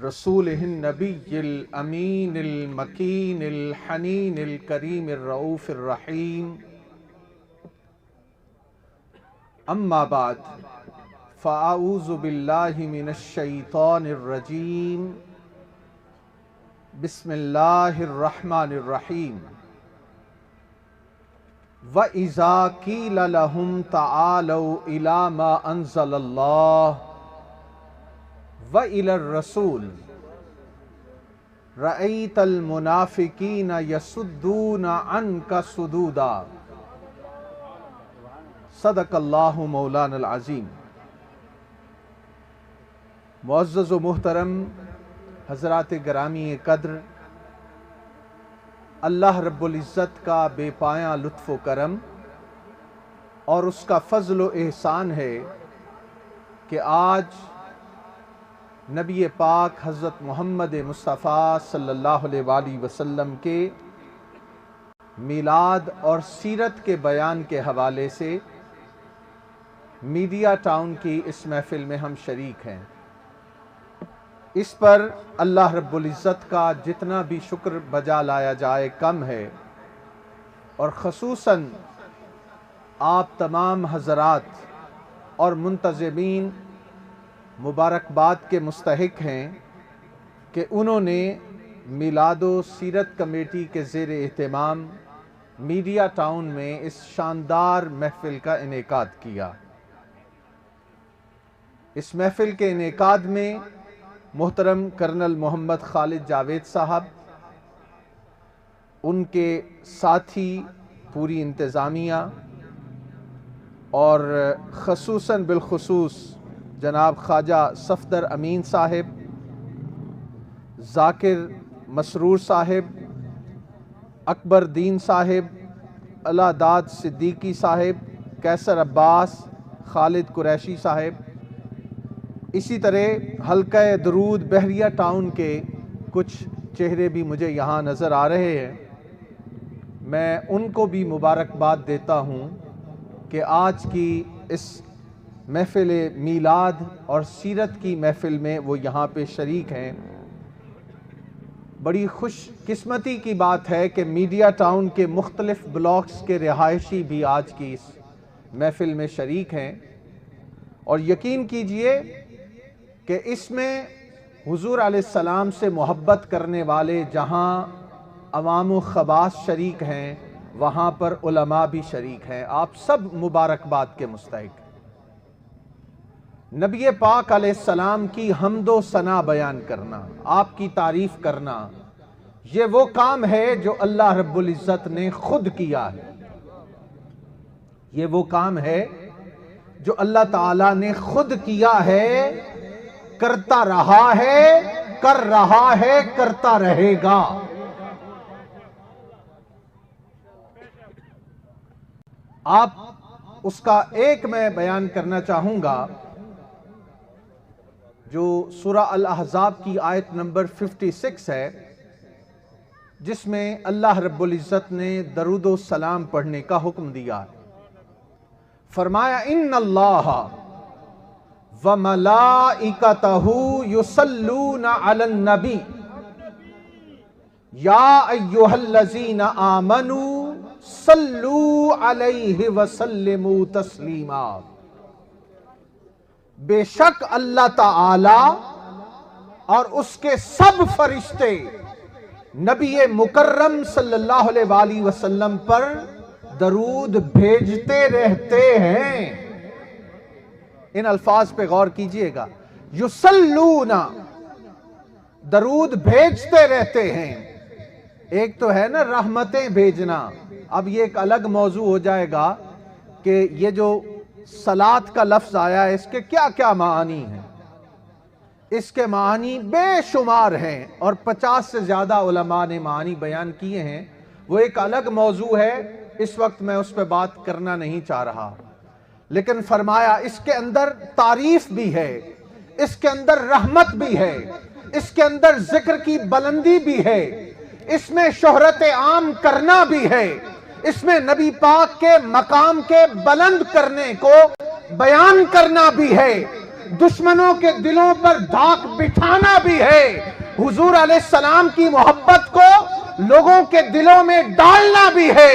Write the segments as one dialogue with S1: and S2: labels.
S1: رسولہ النبی الامین المکین الحنین الکریم الرؤوف الرحیم اما بعد فاعوذ باللہ من الشیطان الرجیم بسم اللہ الرحمن الرحیم وَإِذَا قِيلَ لَهُمْ تَعَالَوْا إِلَى مَا أَنزَلَ اللَّهُ وَإِلَى الرَّسُولِ رَأَيْتَ الْمُنَافِقِينَ يَصُدُّونَ عَنْكَ صُدُودًا صدق اللہ مولانا العظیم۔ معزز و محترم حضرات گرامی قدر، اللہ رب العزت کا بے پایاں لطف و کرم اور اس کا فضل و احسان ہے کہ آج نبی پاک حضرت محمد مصطفیٰ صلی اللہ علیہ وآلہ وسلم کے میلاد اور سیرت کے بیان کے حوالے سے میڈیا ٹاؤن کی اس محفل میں ہم شریک ہیں۔ اس پر اللہ رب العزت کا جتنا بھی شکر بجا لایا جائے کم ہے، اور خصوصاً آپ تمام حضرات اور منتظمین مبارکباد کے مستحق ہیں کہ انہوں نے میلاد و سیرت کمیٹی کے زیر اہتمام میڈیا ٹاؤن میں اس شاندار محفل کا انعقاد کیا۔ اس محفل کے انعقاد میں محترم کرنل محمد خالد جاوید صاحب، ان کے ساتھی، پوری انتظامیہ اور خصوصاً بالخصوص جناب خواجہ صفدر امین صاحب، ذاکر مسرور صاحب، اکبر دین صاحب، اللہ داد صدیقی صاحب، کیسر عباس، خالد قریشی صاحب، اسی طرح حلقہ درود بحریہ ٹاؤن کے کچھ چہرے بھی مجھے یہاں نظر آ رہے ہیں۔ میں ان کو بھی مبارکباد دیتا ہوں کہ آج کی اس محفل میلاد اور سیرت کی محفل میں وہ یہاں پہ شریک ہیں۔ بڑی خوش قسمتی کی بات ہے کہ میڈیا ٹاؤن کے مختلف بلاکس کے رہائشی بھی آج کی اس محفل میں شریک ہیں، اور یقین کیجئے کہ اس میں حضور علیہ السلام سے محبت کرنے والے جہاں عوام و خواص شریک ہیں، وہاں پر علماء بھی شریک ہیں۔ آپ سب مبارکباد کے مستحق۔ نبی پاک علیہ السلام کی حمد و ثنا بیان کرنا، آپ کی تعریف کرنا، یہ وہ کام ہے جو اللہ رب العزت نے خود کیا ہے۔ یہ وہ کام ہے جو اللہ تعالیٰ نے خود کیا ہے، کرتا رہا ہے، کر رہا ہے، کرتا رہے گا۔ آپ اس کا ایک میں بیان کرنا چاہوں گا جو سورہ الاحزاب کی آیت نمبر 56 ہے، جس میں اللہ رب العزت نے درود و سلام پڑھنے کا حکم دیا۔ فرمایا ان اللہ وملائکتہ یصلون علی النبی یا ایھا الذین آمنوا صلوا علیہ وسلموا تسلیما۔ بے شک اللہ تعالی اور اس کے سب فرشتے نبی مکرم صلی اللہ علیہ وآلہ وسلم پر درود بھیجتے رہتے ہیں۔ ان الفاظ پہ غور کیجئے گا، یصلون، درود بھیجتے رہتے ہیں۔ ایک تو ہے نا رحمتیں بھیجنا، اب یہ ایک الگ موضوع ہو جائے گا کہ یہ جو صلاۃ کا لفظ آیا ہے اس کے کیا کیا معانی ہیں۔ اس کے معانی بے شمار ہیں اور 50 سے زیادہ علماء نے معانی بیان کیے ہیں، وہ ایک الگ موضوع ہے، اس وقت میں اس پہ بات کرنا نہیں چاہ رہا۔ لیکن فرمایا اس کے اندر تعریف بھی ہے، اس کے اندر رحمت بھی ہے، اس کے اندر ذکر کی بلندی بھی ہے، اس میں شہرت عام کرنا بھی ہے، اس میں نبی پاک کے مقام کے بلند کرنے کو بیان کرنا بھی ہے۔ دشمنوں کے دلوں پر دھاک بٹھانا بھی ہے، حضور علیہ السلام کی محبت کو لوگوں کے دلوں میں ڈالنا بھی ہے،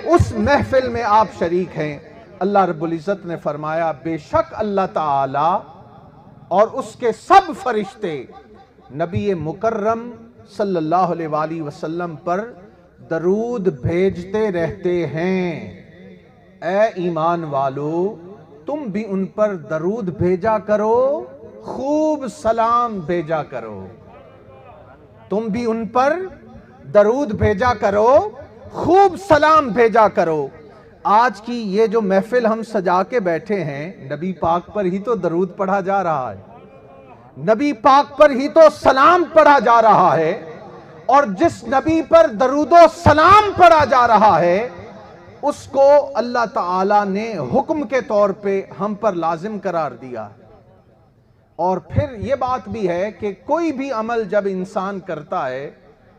S1: اس محفل میں آپ شریک ہیں۔ اللہ رب العزت نے فرمایا بے شک اللہ تعالی اور اس کے سب فرشتے نبی مکرم صلی اللہ علیہ وآلہ وسلم پر درود بھیجتے رہتے ہیں۔ اے ایمان والو، تم بھی ان پر درود بھیجا کرو، خوب سلام بھیجا کرو۔ تم بھی ان پر درود بھیجا کرو، خوب سلام بھیجا کرو۔ آج کی یہ جو محفل ہم سجا کے بیٹھے ہیں، نبی پاک پر ہی تو درود پڑھا جا رہا ہے، نبی پاک پر ہی تو سلام پڑھا جا رہا ہے، اور جس نبی پر درود و سلام پڑھا جا رہا ہے اس کو اللہ تعالیٰ نے حکم کے طور پہ ہم پر لازم قرار دیا۔ اور پھر یہ بات بھی ہے کہ کوئی بھی عمل جب انسان کرتا ہے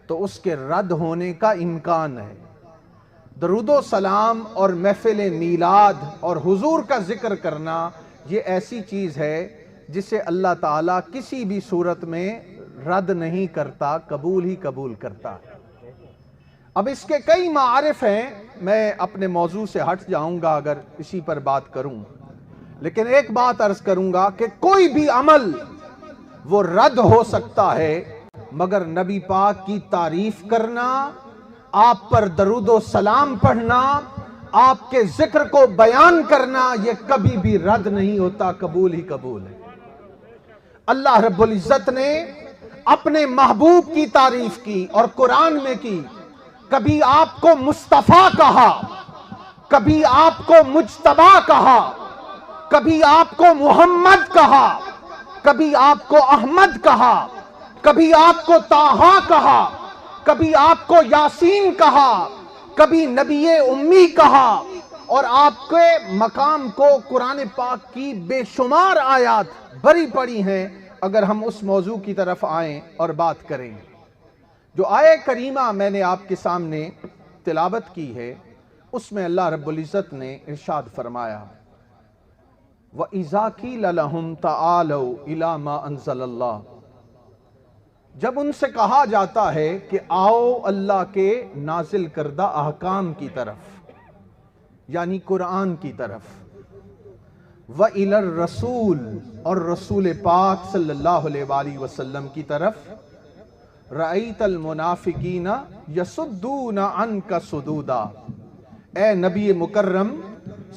S1: تو اس کے رد ہونے کا امکان ہے۔ درود و سلام اور محفل میلاد اور حضور کا ذکر کرنا یہ ایسی چیز ہے جسے اللہ تعالیٰ کسی بھی صورت میں رد نہیں کرتا، قبول ہی قبول کرتا ہے۔ اب اس کے کئی معارف ہیں، میں اپنے موضوع سے ہٹ جاؤں گا اگر اسی پر بات کروں، لیکن ایک بات عرض کروں گا کہ کوئی بھی عمل وہ رد ہو سکتا ہے، مگر نبی پاک کی تعریف کرنا، آپ پر درود و سلام پڑھنا، آپ کے ذکر کو بیان کرنا، یہ کبھی بھی رد نہیں ہوتا، قبول ہی قبول ہے۔ اللہ رب العزت نے اپنے محبوب کی تعریف کی اور قرآن میں کی، کبھی آپ کو مصطفیٰ کہا، کبھی آپ کو مجتبیٰ کہا، کبھی آپ کو محمد کہا، کبھی آپ کو احمد کہا، کبھی آپ کو طٰہٰ کہا، کبھی آپ کو یاسین کہا، کبھی نبی امی کہا، اور آپ کے مقام کو قرآن پاک کی بے شمار آیات بھری پڑی ہیں۔ اگر ہم اس موضوع کی طرف آئیں اور بات کریں، جو آیہ کریمہ میں نے آپ کے سامنے تلاوت کی ہے، اس میں اللہ رب العزت نے ارشاد فرمایا وَإِذَا قِيلَ لَهُمْ تَعَالَوْا إِلَى مَا أَنزَلَ اللَّهُ، جب ان سے کہا جاتا ہے کہ آؤ اللہ کے نازل کردہ احکام کی طرف، یعنی قرآن کی طرف، وَإِلَى الرَّسُولِ، اور رسول پاک صلی اللہ علیہ وآلہ وسلم کی طرف، رَأَيْتَ الْمُنَافِقِينَ يَصُدُّونَ عَنْكَ صُدُودًا، اے نبی مکرم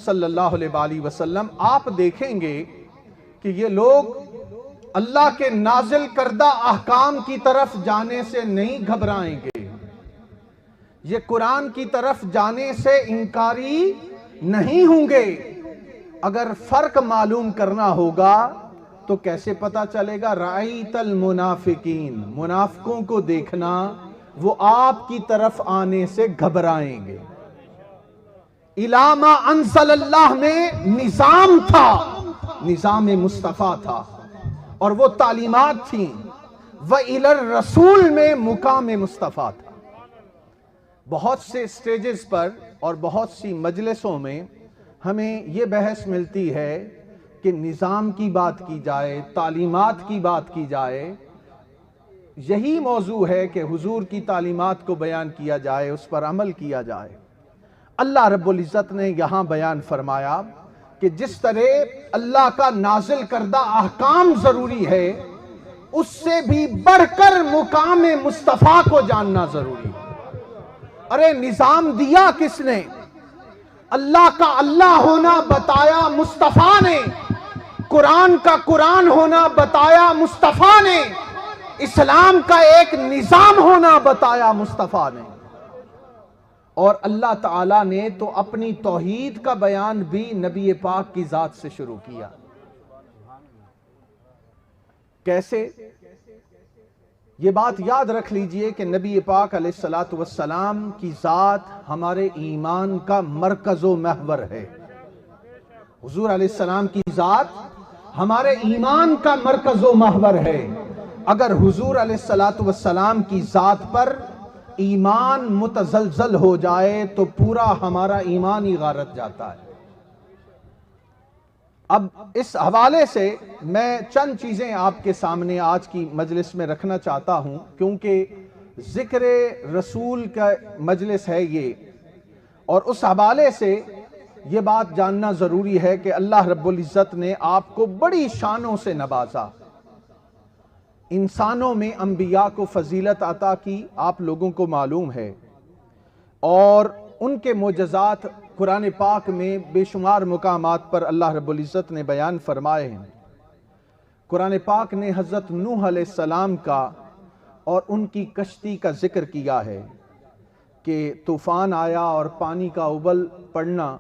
S1: صلی اللہ علیہ وآلہ وسلم، آپ دیکھیں گے کہ یہ لوگ اللہ کے نازل کردہ احکام کی طرف جانے سے نہیں گھبرائیں گے، یہ قرآن کی طرف جانے سے انکاری نہیں ہوں گے۔ اگر فرق معلوم کرنا ہوگا تو کیسے پتا چلے گا؟ رأیت المنافقین، منافقوں کو دیکھنا، وہ آپ کی طرف آنے سے گھبرائیں گے۔ اِلیٰ مَا انزل اللہ میں نظام تھا، نظام مصطفیٰ تھا، اور وہ تعلیمات تھیں۔ وَإِلَى الرَّسُولِ میں مقام مصطفیٰ تھا۔ بہت سے سٹیجز پر اور بہت سی مجلسوں میں ہمیں یہ بحث ملتی ہے کہ نظام کی بات کی جائے، تعلیمات کی بات کی جائے۔ یہی موضوع ہے کہ حضور کی تعلیمات کو بیان کیا جائے، اس پر عمل کیا جائے۔ اللہ رب العزت نے یہاں بیان فرمایا کہ جس طرح اللہ کا نازل کردہ احکام ضروری ہے، اس سے بھی بڑھ کر مقام مصطفیٰ کو جاننا ضروری ہے۔ ارے نظام دیا کس نے؟ اللہ کا اللہ ہونا بتایا مصطفیٰ نے، قرآن کا قرآن ہونا بتایا مصطفیٰ نے، اسلام کا ایک نظام ہونا بتایا مصطفیٰ نے۔ اور اللہ تعالیٰ نے تو اپنی توحید کا بیان بھی نبی پاک کی ذات سے شروع کیا۔ کیسے؟ یہ بات یاد رکھ لیجئے کہ نبی پاک علیہ السلام کی ذات ہمارے ایمان کا مرکز و محور ہے۔ حضور علیہ السلام کی ذات ہمارے ایمان کا مرکز و محور ہے۔ اگر حضور علیہ السلام کی ذات پر ایمان متزلزل ہو جائے تو پورا ہمارا ایمان ہی غارت جاتا ہے۔ اب اس حوالے سے میں چند چیزیں آپ کے سامنے آج کی مجلس میں رکھنا چاہتا ہوں، کیونکہ ذکر رسول کا مجلس ہے یہ، اور اس حوالے سے یہ بات جاننا ضروری ہے کہ اللہ رب العزت نے آپ کو بڑی شانوں سے نوازا، انسانوں میں انبیاء کو فضیلت عطا کی، آپ لوگوں کو معلوم ہے، اور ان کے معجزات قرآن پاک میں بے شمار مقامات پر اللہ رب العزت نے بیان فرمائے ہیں۔ قرآن پاک نے حضرت نوح علیہ السلام کا اور ان کی کشتی کا ذکر کیا ہے کہ طوفان آیا اور پانی کا ابل پڑنا،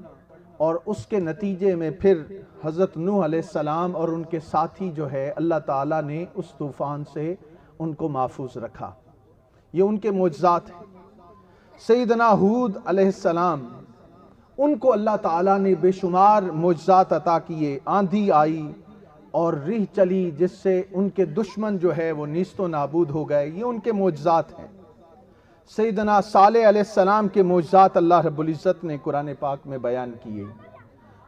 S1: اور اس کے نتیجے میں پھر حضرت نوح علیہ السلام اور ان کے ساتھی جو ہے اللہ تعالیٰ نے اس طوفان سے ان کو محفوظ رکھا۔ یہ ان کے معجزات ہیں۔ سیدنا ہود علیہ السلام، ان کو اللہ تعالیٰ نے بے شمار معجزات عطا کیے، آندھی آئی اور ریح چلی جس سے ان کے دشمن جو ہے وہ نیست و نابود ہو گئے، یہ ان کے معجزات ہیں۔ سیدنا صالح علیہ السلام کے معجزات اللہ رب العزت نے قرآن پاک میں بیان کیے۔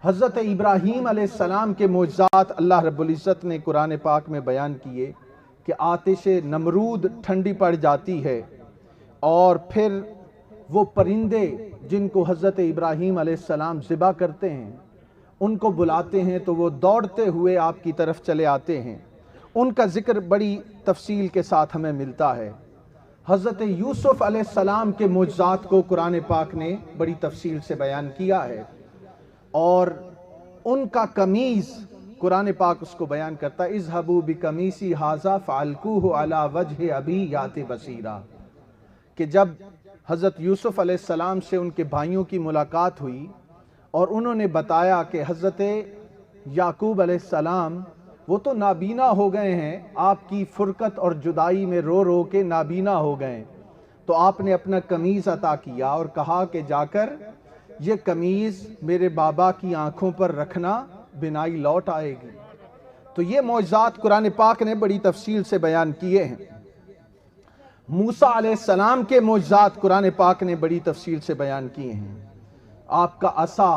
S1: حضرت ابراہیم علیہ السلام کے معجزات اللہ رب العزت نے قرآن پاک میں بیان کیے کہ آتش نمرود ٹھنڈی پڑ جاتی ہے، اور پھر وہ پرندے جن کو حضرت ابراہیم علیہ السلام ذبح کرتے ہیں، ان کو بلاتے ہیں تو وہ دوڑتے ہوئے آپ کی طرف چلے آتے ہیں۔ ان کا ذکر بڑی تفصیل کے ساتھ ہمیں ملتا ہے۔ حضرت یوسف علیہ السلام کے معجزات کو قرآن پاک نے بڑی تفصیل سے بیان کیا ہے، اور ان کا قمیص قرآن پاک اس کو بیان کرتا ہے، اذهبوا بقمیصی ھذا فالقوہ علی وجہ ابی یأت بصیرا، کہ جب حضرت یوسف علیہ السلام سے ان کے بھائیوں کی ملاقات ہوئی اور انہوں نے بتایا کہ حضرت یعقوب علیہ السلام وہ تو نابینا ہو گئے ہیں، آپ کی فرقت اور جدائی میں رو رو کے نابینا ہو گئے، تو آپ نے اپنا قمیص عطا کیا اور کہا کہ جا کر یہ قمیص میرے بابا کی آنکھوں پر رکھنا، بینائی لوٹ آئے گی۔ تو یہ معجزات قرآن پاک نے بڑی تفصیل سے بیان کیے ہیں۔ موسیٰ علیہ السلام کے معجزات قرآن پاک نے بڑی تفصیل سے بیان کیے ہیں۔ آپ کا عصا،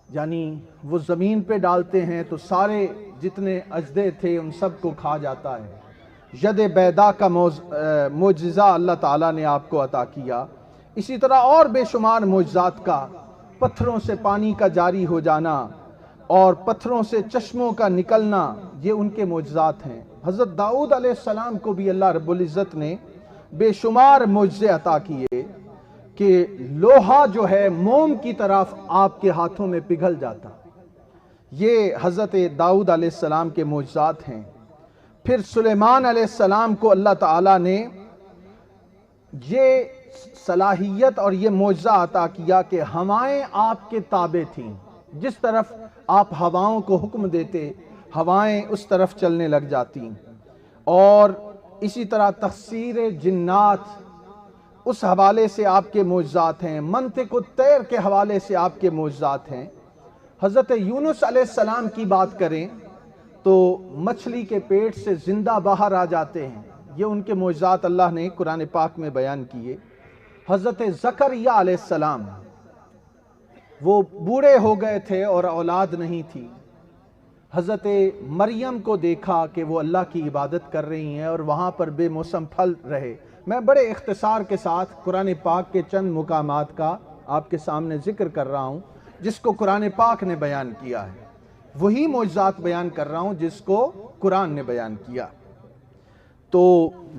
S1: یعنی وہ زمین پہ ڈالتے ہیں تو سارے جتنے اژدھے تھے ان سب کو کھا جاتا ہے۔ ید بیضا کا معجزہ اللہ تعالیٰ نے آپ کو عطا کیا۔ اسی طرح اور بے شمار معجزات کا، پتھروں سے پانی کا جاری ہو جانا اور پتھروں سے چشموں کا نکلنا، یہ ان کے معجزات ہیں۔ حضرت داؤد علیہ السلام کو بھی اللہ رب العزت نے بے شمار معجزے عطا کیے کہ لوہا جو ہے موم کی طرف آپ کے ہاتھوں میں پگھل جاتا۔ یہ حضرت داؤد علیہ السلام کے معجزات ہیں۔ پھر سلیمان علیہ السلام کو اللہ تعالیٰ نے یہ صلاحیت اور یہ معجزہ عطا کیا کہ ہوائیں آپ کے تابع تھیں، جس طرف آپ ہواؤں کو حکم دیتے ہوائیں اس طرف چلنے لگ جاتی، اور اسی طرح تخسیر جنات اس حوالے سے آپ کے معجزات ہیں، منطق الطیر کے حوالے سے آپ کے معجزات ہیں۔ حضرت یونس علیہ السلام کی بات کریں تو مچھلی کے پیٹ سے زندہ باہر آ جاتے ہیں، یہ ان کے معجزات اللہ نے قرآن پاک میں بیان کیے۔ حضرت زکریا علیہ السلام، وہ بوڑھے ہو گئے تھے اور اولاد نہیں تھی، حضرت مریم کو دیکھا کہ وہ اللہ کی عبادت کر رہی ہیں اور وہاں پر بے موسم پھل رہے۔ میں بڑے اختصار کے ساتھ قرآن پاک کے چند مقامات کا آپ کے سامنے ذکر کر رہا ہوں جس کو قرآن پاک نے بیان کیا ہے، وہی معجزات بیان کر رہا ہوں جس کو قرآن نے بیان کیا۔ تو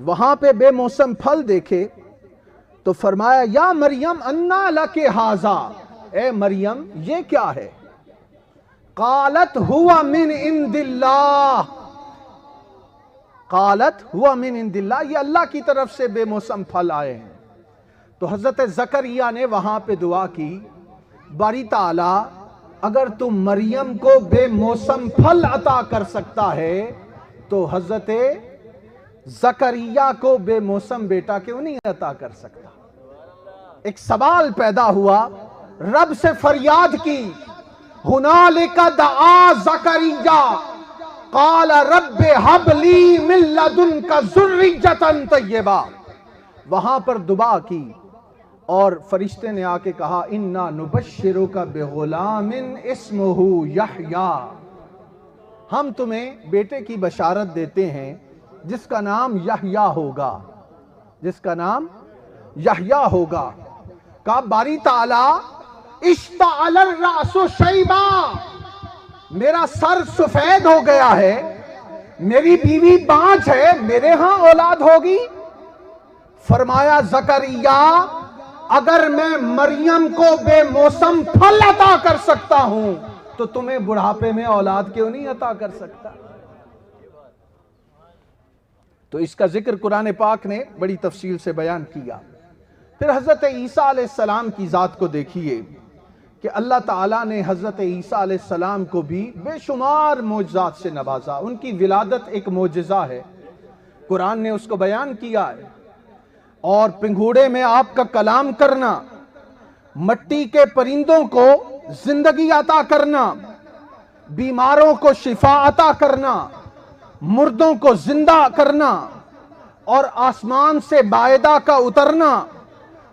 S1: وہاں پہ بے موسم پھل دیکھے تو فرمایا یا مریم انا لک ھذا، اے مریم یہ کیا ہے؟ قالت ہوا من عند اللہ، قالت ہوا من عند اللہ، یہ اللہ کی طرف سے بے موسم پھل آئے ہیں۔ تو حضرت زکریا نے وہاں پہ دعا کی، باری تعالیٰ اگر تم مریم کو بے موسم پھل عطا کر سکتا ہے تو حضرت زکریا کو بے موسم بیٹا کیوں نہیں عطا کر سکتا؟ ایک سوال پیدا ہوا، رب سے فریاد کی، ہنالک دعا زکریا قال رب ہب لی من لدنک ذریۃ طیبہ، وہاں پر دعا کی اور فرشتے نے آ کے کہا انا نبشرک بغلام اسمہ یحییٰ، ہم تمہیں بیٹے کی بشارت دیتے ہیں جس کا نام یحییٰ ہوگا، جس کا نام یحییٰ ہوگا۔ کہا باری تعالیٰ اشتعل الرأس شیبا، میرا سر سفید ہو گیا ہے، میری بیوی بانجھ ہے، میرے ہاں اولاد ہوگی؟ فرمایا زکریا اگر میں مریم کو بے موسم پھل عطا کر سکتا ہوں تو تمہیں بڑھاپے میں اولاد کیوں نہیں عطا کر سکتا؟ تو اس کا ذکر قرآن پاک نے بڑی تفصیل سے بیان کیا۔ پھر حضرت عیسیٰ علیہ السلام کی ذات کو دیکھیے کہ اللہ تعالیٰ نے حضرت عیسیٰ علیہ السلام کو بھی بے شمار معجزات سے نوازا۔ ان کی ولادت ایک معجزہ ہے، قرآن نے اس کو بیان کیا ہے۔ اور پنگھوڑے میں آپ کا کلام کرنا، مٹی کے پرندوں کو زندگی عطا کرنا، بیماروں کو شفا عطا کرنا، مردوں کو زندہ کرنا، اور آسمان سے بائدہ کا اترنا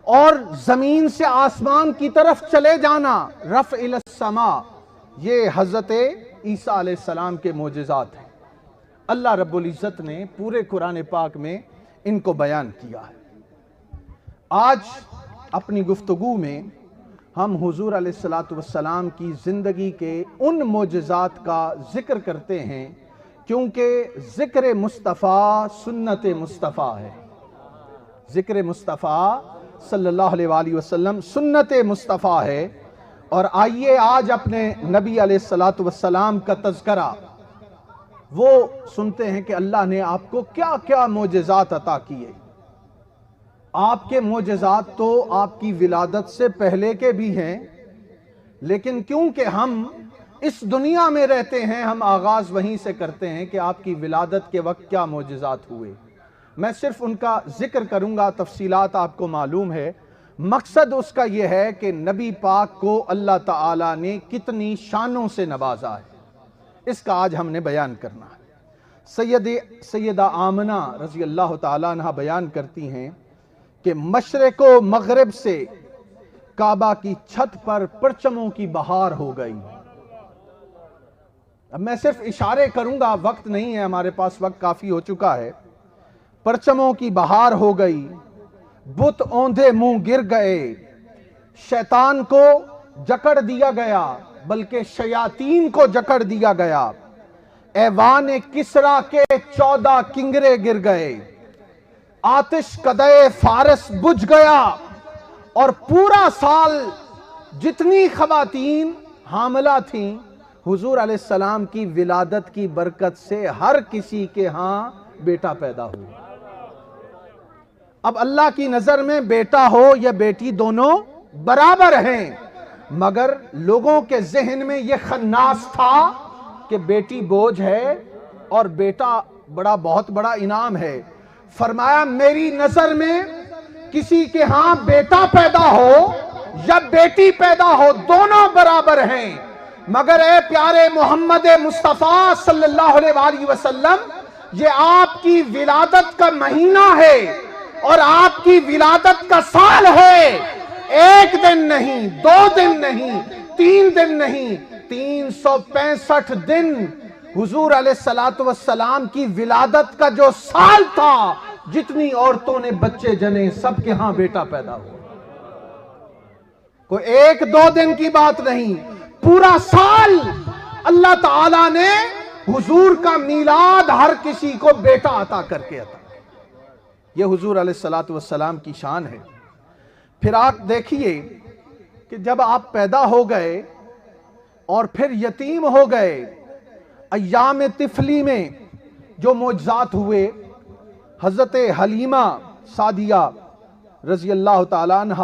S1: اور زمین سے آسمان کی طرف چلے جانا، رفع الی السماء، یہ حضرت عیسیٰ علیہ السلام کے معجزات ہیں۔ اللہ رب العزت نے پورے قرآن پاک میں ان کو بیان کیا ہے۔ آج اپنی گفتگو میں ہم حضور علیہ السلام کی زندگی کے ان معجزات کا ذکر کرتے ہیں کیونکہ ذکر مصطفیٰ سنت مصطفیٰ ہے، ذکر مصطفیٰ صلی اللہ علیہ وآلہ وسلم سنت مصطفیٰ ہے۔ اور آئیے آج اپنے نبی علیہ السلام کا تذکرہ وہ سنتے ہیں کہ اللہ نے آپ کو کیا کیا معجزات عطا کیے۔ آپ کے معجزات تو آپ کی ولادت سے پہلے کے بھی ہیں، لیکن کیونکہ ہم اس دنیا میں رہتے ہیں ہم آغاز وہیں سے کرتے ہیں کہ آپ کی ولادت کے وقت کیا معجزات ہوئے۔ میں صرف ان کا ذکر کروں گا، تفصیلات آپ کو معلوم ہے۔ مقصد اس کا یہ ہے کہ نبی پاک کو اللہ تعالیٰ نے کتنی شانوں سے نوازا ہے، اس کا آج ہم نے بیان کرنا ہے۔ سیدہ آمنہ رضی اللہ تعالیٰ عنہ بیان کرتی ہیں کہ مشرق و مغرب سے کعبہ کی چھت پر پرچموں کی بہار ہو گئی۔ اب میں صرف اشارے کروں گا، وقت نہیں ہے ہمارے پاس، وقت کافی ہو چکا ہے۔ پرچموں کی بہار ہو گئی، بت اوندھے منہ گر گئے، شیطان کو جکڑ دیا گیا بلکہ شیاطین کو جکڑ دیا گیا، ایوان کسریٰ کے 14 کنگرے گر گئے، آتش قدح فارس بجھ گیا، اور پورا سال جتنی خواتین حاملہ تھیں حضور علیہ السلام کی ولادت کی برکت سے ہر کسی کے ہاں بیٹا پیدا ہوا۔ اب اللہ کی نظر میں بیٹا ہو یا بیٹی دونوں برابر ہیں، مگر لوگوں کے ذہن میں یہ خناس تھا کہ بیٹی بوجھ ہے اور بیٹا بہت بڑا انعام ہے۔ فرمایا میری نظر میں کسی کے ہاں بیٹا پیدا ہو یا بیٹی پیدا ہو دونوں برابر ہیں، مگر اے پیارے محمد مصطفیٰ صلی اللہ علیہ وآلہ وسلم، یہ آپ کی ولادت کا مہینہ ہے اور آپ کی ولادت کا سال ہے۔ ایک دن نہیں، 2 دن نہیں، 3 دن نہیں، 365 دن حضور علیہ السلام کی ولادت کا جو سال تھا، جتنی عورتوں نے بچے جنے سب کے ہاں بیٹا پیدا ہوا۔ کوئی 1-2 دن کی بات نہیں، پورا سال اللہ تعالیٰ نے حضور کا میلاد ہر کسی کو بیٹا عطا کر کے عطا کیا۔ یہ حضور علیہ السلام کی شان ہے۔ پھر آپ دیکھیے کہ جب آپ پیدا ہو گئے اور پھر یتیم ہو گئے، ایام طفلی میں جو معجزات ہوئے، حضرت حلیمہ سعدیہ رضی اللہ تعالیٰ عنہ،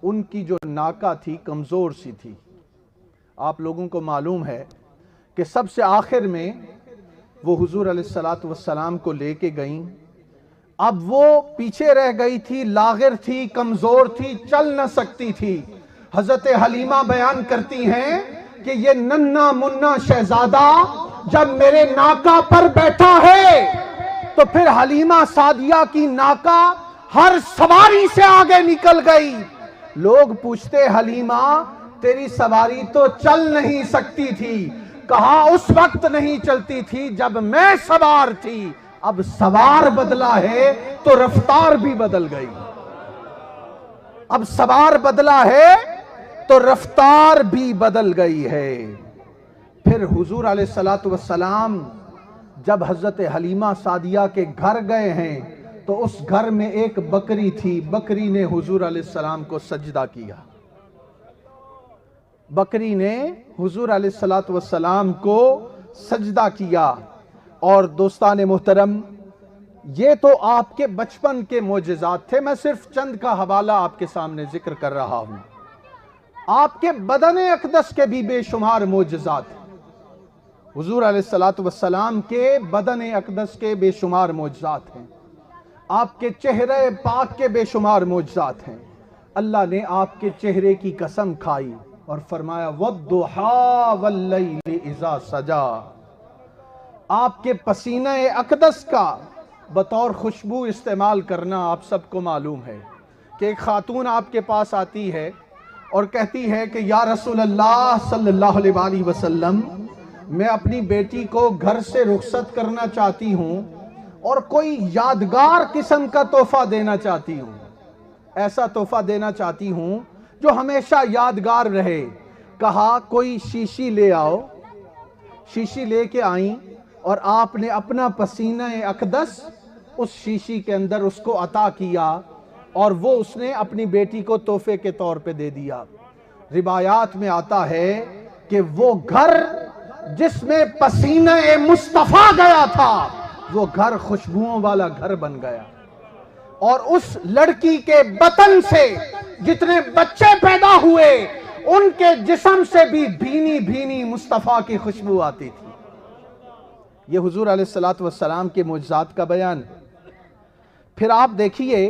S1: ان کی جو ناکہ تھی کمزور سی تھی۔ آپ لوگوں کو معلوم ہے کہ سب سے آخر میں وہ حضور علیہ السلام کو لے کے گئیں۔ اب وہ پیچھے رہ گئی تھی، لاغر تھی، کمزور تھی، چل نہ سکتی تھی۔ حضرت حلیمہ بیان کرتی ہیں کہ یہ ننھا منھا شہزادہ جب میرے ناکہ پر بیٹھا ہے تو پھر حلیمہ سعدیہ کی ناکہ ہر سواری سے آگے نکل گئی. لوگ پوچھتے حلیمہ تیری سواری تو چل نہیں سکتی تھی. کہا اس وقت نہیں چلتی تھی جب میں سوار تھی، اب سوار بدلا ہے تو رفتار بھی بدل گئی. اب سوار بدلا ہے تو رفتار بھی بدل گئی ہے. پھر حضور علیہ السلام جب حضرت حلیمہ سعدیہ کے گھر گئے ہیں تو اس گھر میں ایک بکری تھی. بکری نے حضور علیہ السلام کو سجدہ کیا. بکری نے حضور علیہ السلام کو سجدہ کیا. اور دوستان محترم، یہ تو آپ کے بچپن کے معجزات تھے. میں صرف چند کا حوالہ آپ کے سامنے ذکر کر رہا ہوں. آپ کے بدن اقدس کے بھی بے شمار معجزات ہیں. حضور علیہ السلام کے بدن اقدس کے بے شمار معجزات ہیں. آپ کے چہرے پاک کے بے شمار معجزات ہیں. اللہ نے آپ کے چہرے کی قسم کھائی اور فرمایا وَالضُّحَىٰ وَاللَّيْلِ إِذَا سَجَىٰ. آپ کے پسینہ اقدس کا بطور خوشبو استعمال کرنا آپ سب کو معلوم ہے کہ ایک خاتون آپ کے پاس آتی ہے اور کہتی ہے کہ یا رسول اللہ صلی اللہ علیہ وسلم، میں اپنی بیٹی کو گھر سے رخصت کرنا چاہتی ہوں اور کوئی یادگار قسم کا تحفہ دینا چاہتی ہوں. ایسا تحفہ دینا چاہتی ہوں جو ہمیشہ یادگار رہے. کہا کوئی شیشی لے آؤ. شیشی لے کے آئیں اور آپ نے اپنا پسینہ اقدس اس شیشی کے اندر اس کو عطا کیا اور وہ اس نے اپنی بیٹی کو تحفے کے طور پہ دے دیا. روایات میں آتا ہے کہ وہ گھر جس میں پسینہ مصطفیٰ گیا تھا وہ گھر خوشبوؤں والا گھر بن گیا. اور اس لڑکی کے بطن سے جتنے بچے پیدا ہوئے ان کے جسم سے بھی بھینی بھینی مصطفیٰ کی خوشبو آتی تھی. یہ حضور علیہ السلام کے معجزات کا بیان. پھر آپ دیکھیے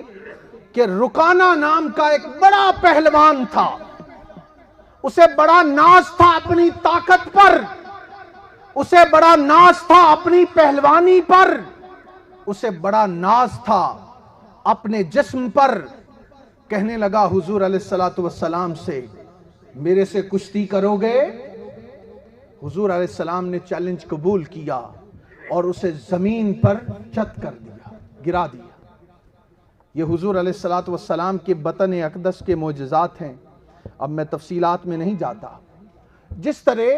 S1: کہ رکانہ نام کا ایک بڑا پہلوان تھا. اسے بڑا ناز تھا اپنی طاقت پر، اسے بڑا ناز تھا اپنی پہلوانی پر، اسے بڑا ناز تھا اپنے جسم پر. کہنے لگا حضور علیہ السلام سے میرے سے کشتی کرو گے؟ حضور علیہ السلام نے چیلنج قبول کیا اور اسے زمین پر چت کر دیا، گرا دیا. یہ حضور علیہ السلام کے بطن اقدس کے معجزات ہیں. اب میں تفصیلات میں نہیں جاتا. جس طرح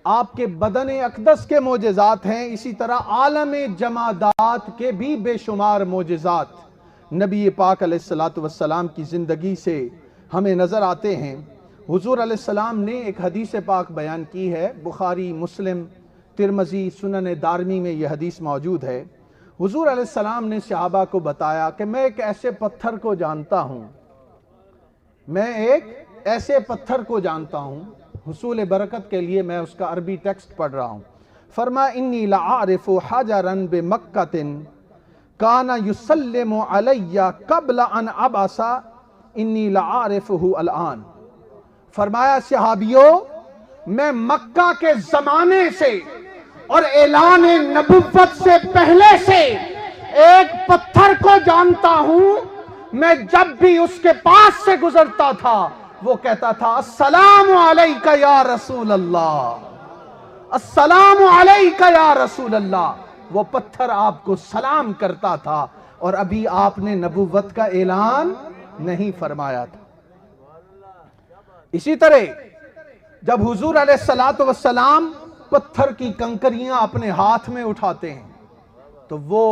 S1: آپ کے بدن اقدس کے معجزات ہیں اسی طرح عالم جمادات کے بھی بے شمار معجزات نبی پاک علیہ السلام کی زندگی سے ہمیں نظر آتے ہیں. حضور علیہ السلام نے ایک حدیث پاک بیان کی ہے. بخاری، مسلم، ترمذی، سنن دارمی میں یہ حدیث موجود ہے. حضور علیہ السلام نے صحابہ کو بتایا کہ میں ایک ایسے پتھر کو جانتا ہوں، میں ایک ایسے پتھر کو جانتا ہوں. حصول برکت کے لیے میں اس کا عربی ٹیکسٹ پڑھ رہا ہوں. فرمایا انی لعارف حجرا بمکۃ کان یسلم علی قبل ان ابعث انی لعارفہ الان. فرمایا صحابیوں، میں مکہ کے زمانے سے اور اعلان نبوت سے پہلے سے ایک پتھر کو جانتا ہوں. میں جب بھی اس کے پاس سے گزرتا تھا وہ کہتا تھا السلام علیکہ یا رسول اللہ، السلام علیکہ یا رسول اللہ. وہ پتھر آپ کو سلام کرتا تھا اور ابھی آپ نے نبوت کا اعلان نہیں فرمایا تھا. اسی طرح جب حضور علیہ السلام پتھر کی کنکریاں اپنے ہاتھ میں اٹھاتے ہیں تو وہ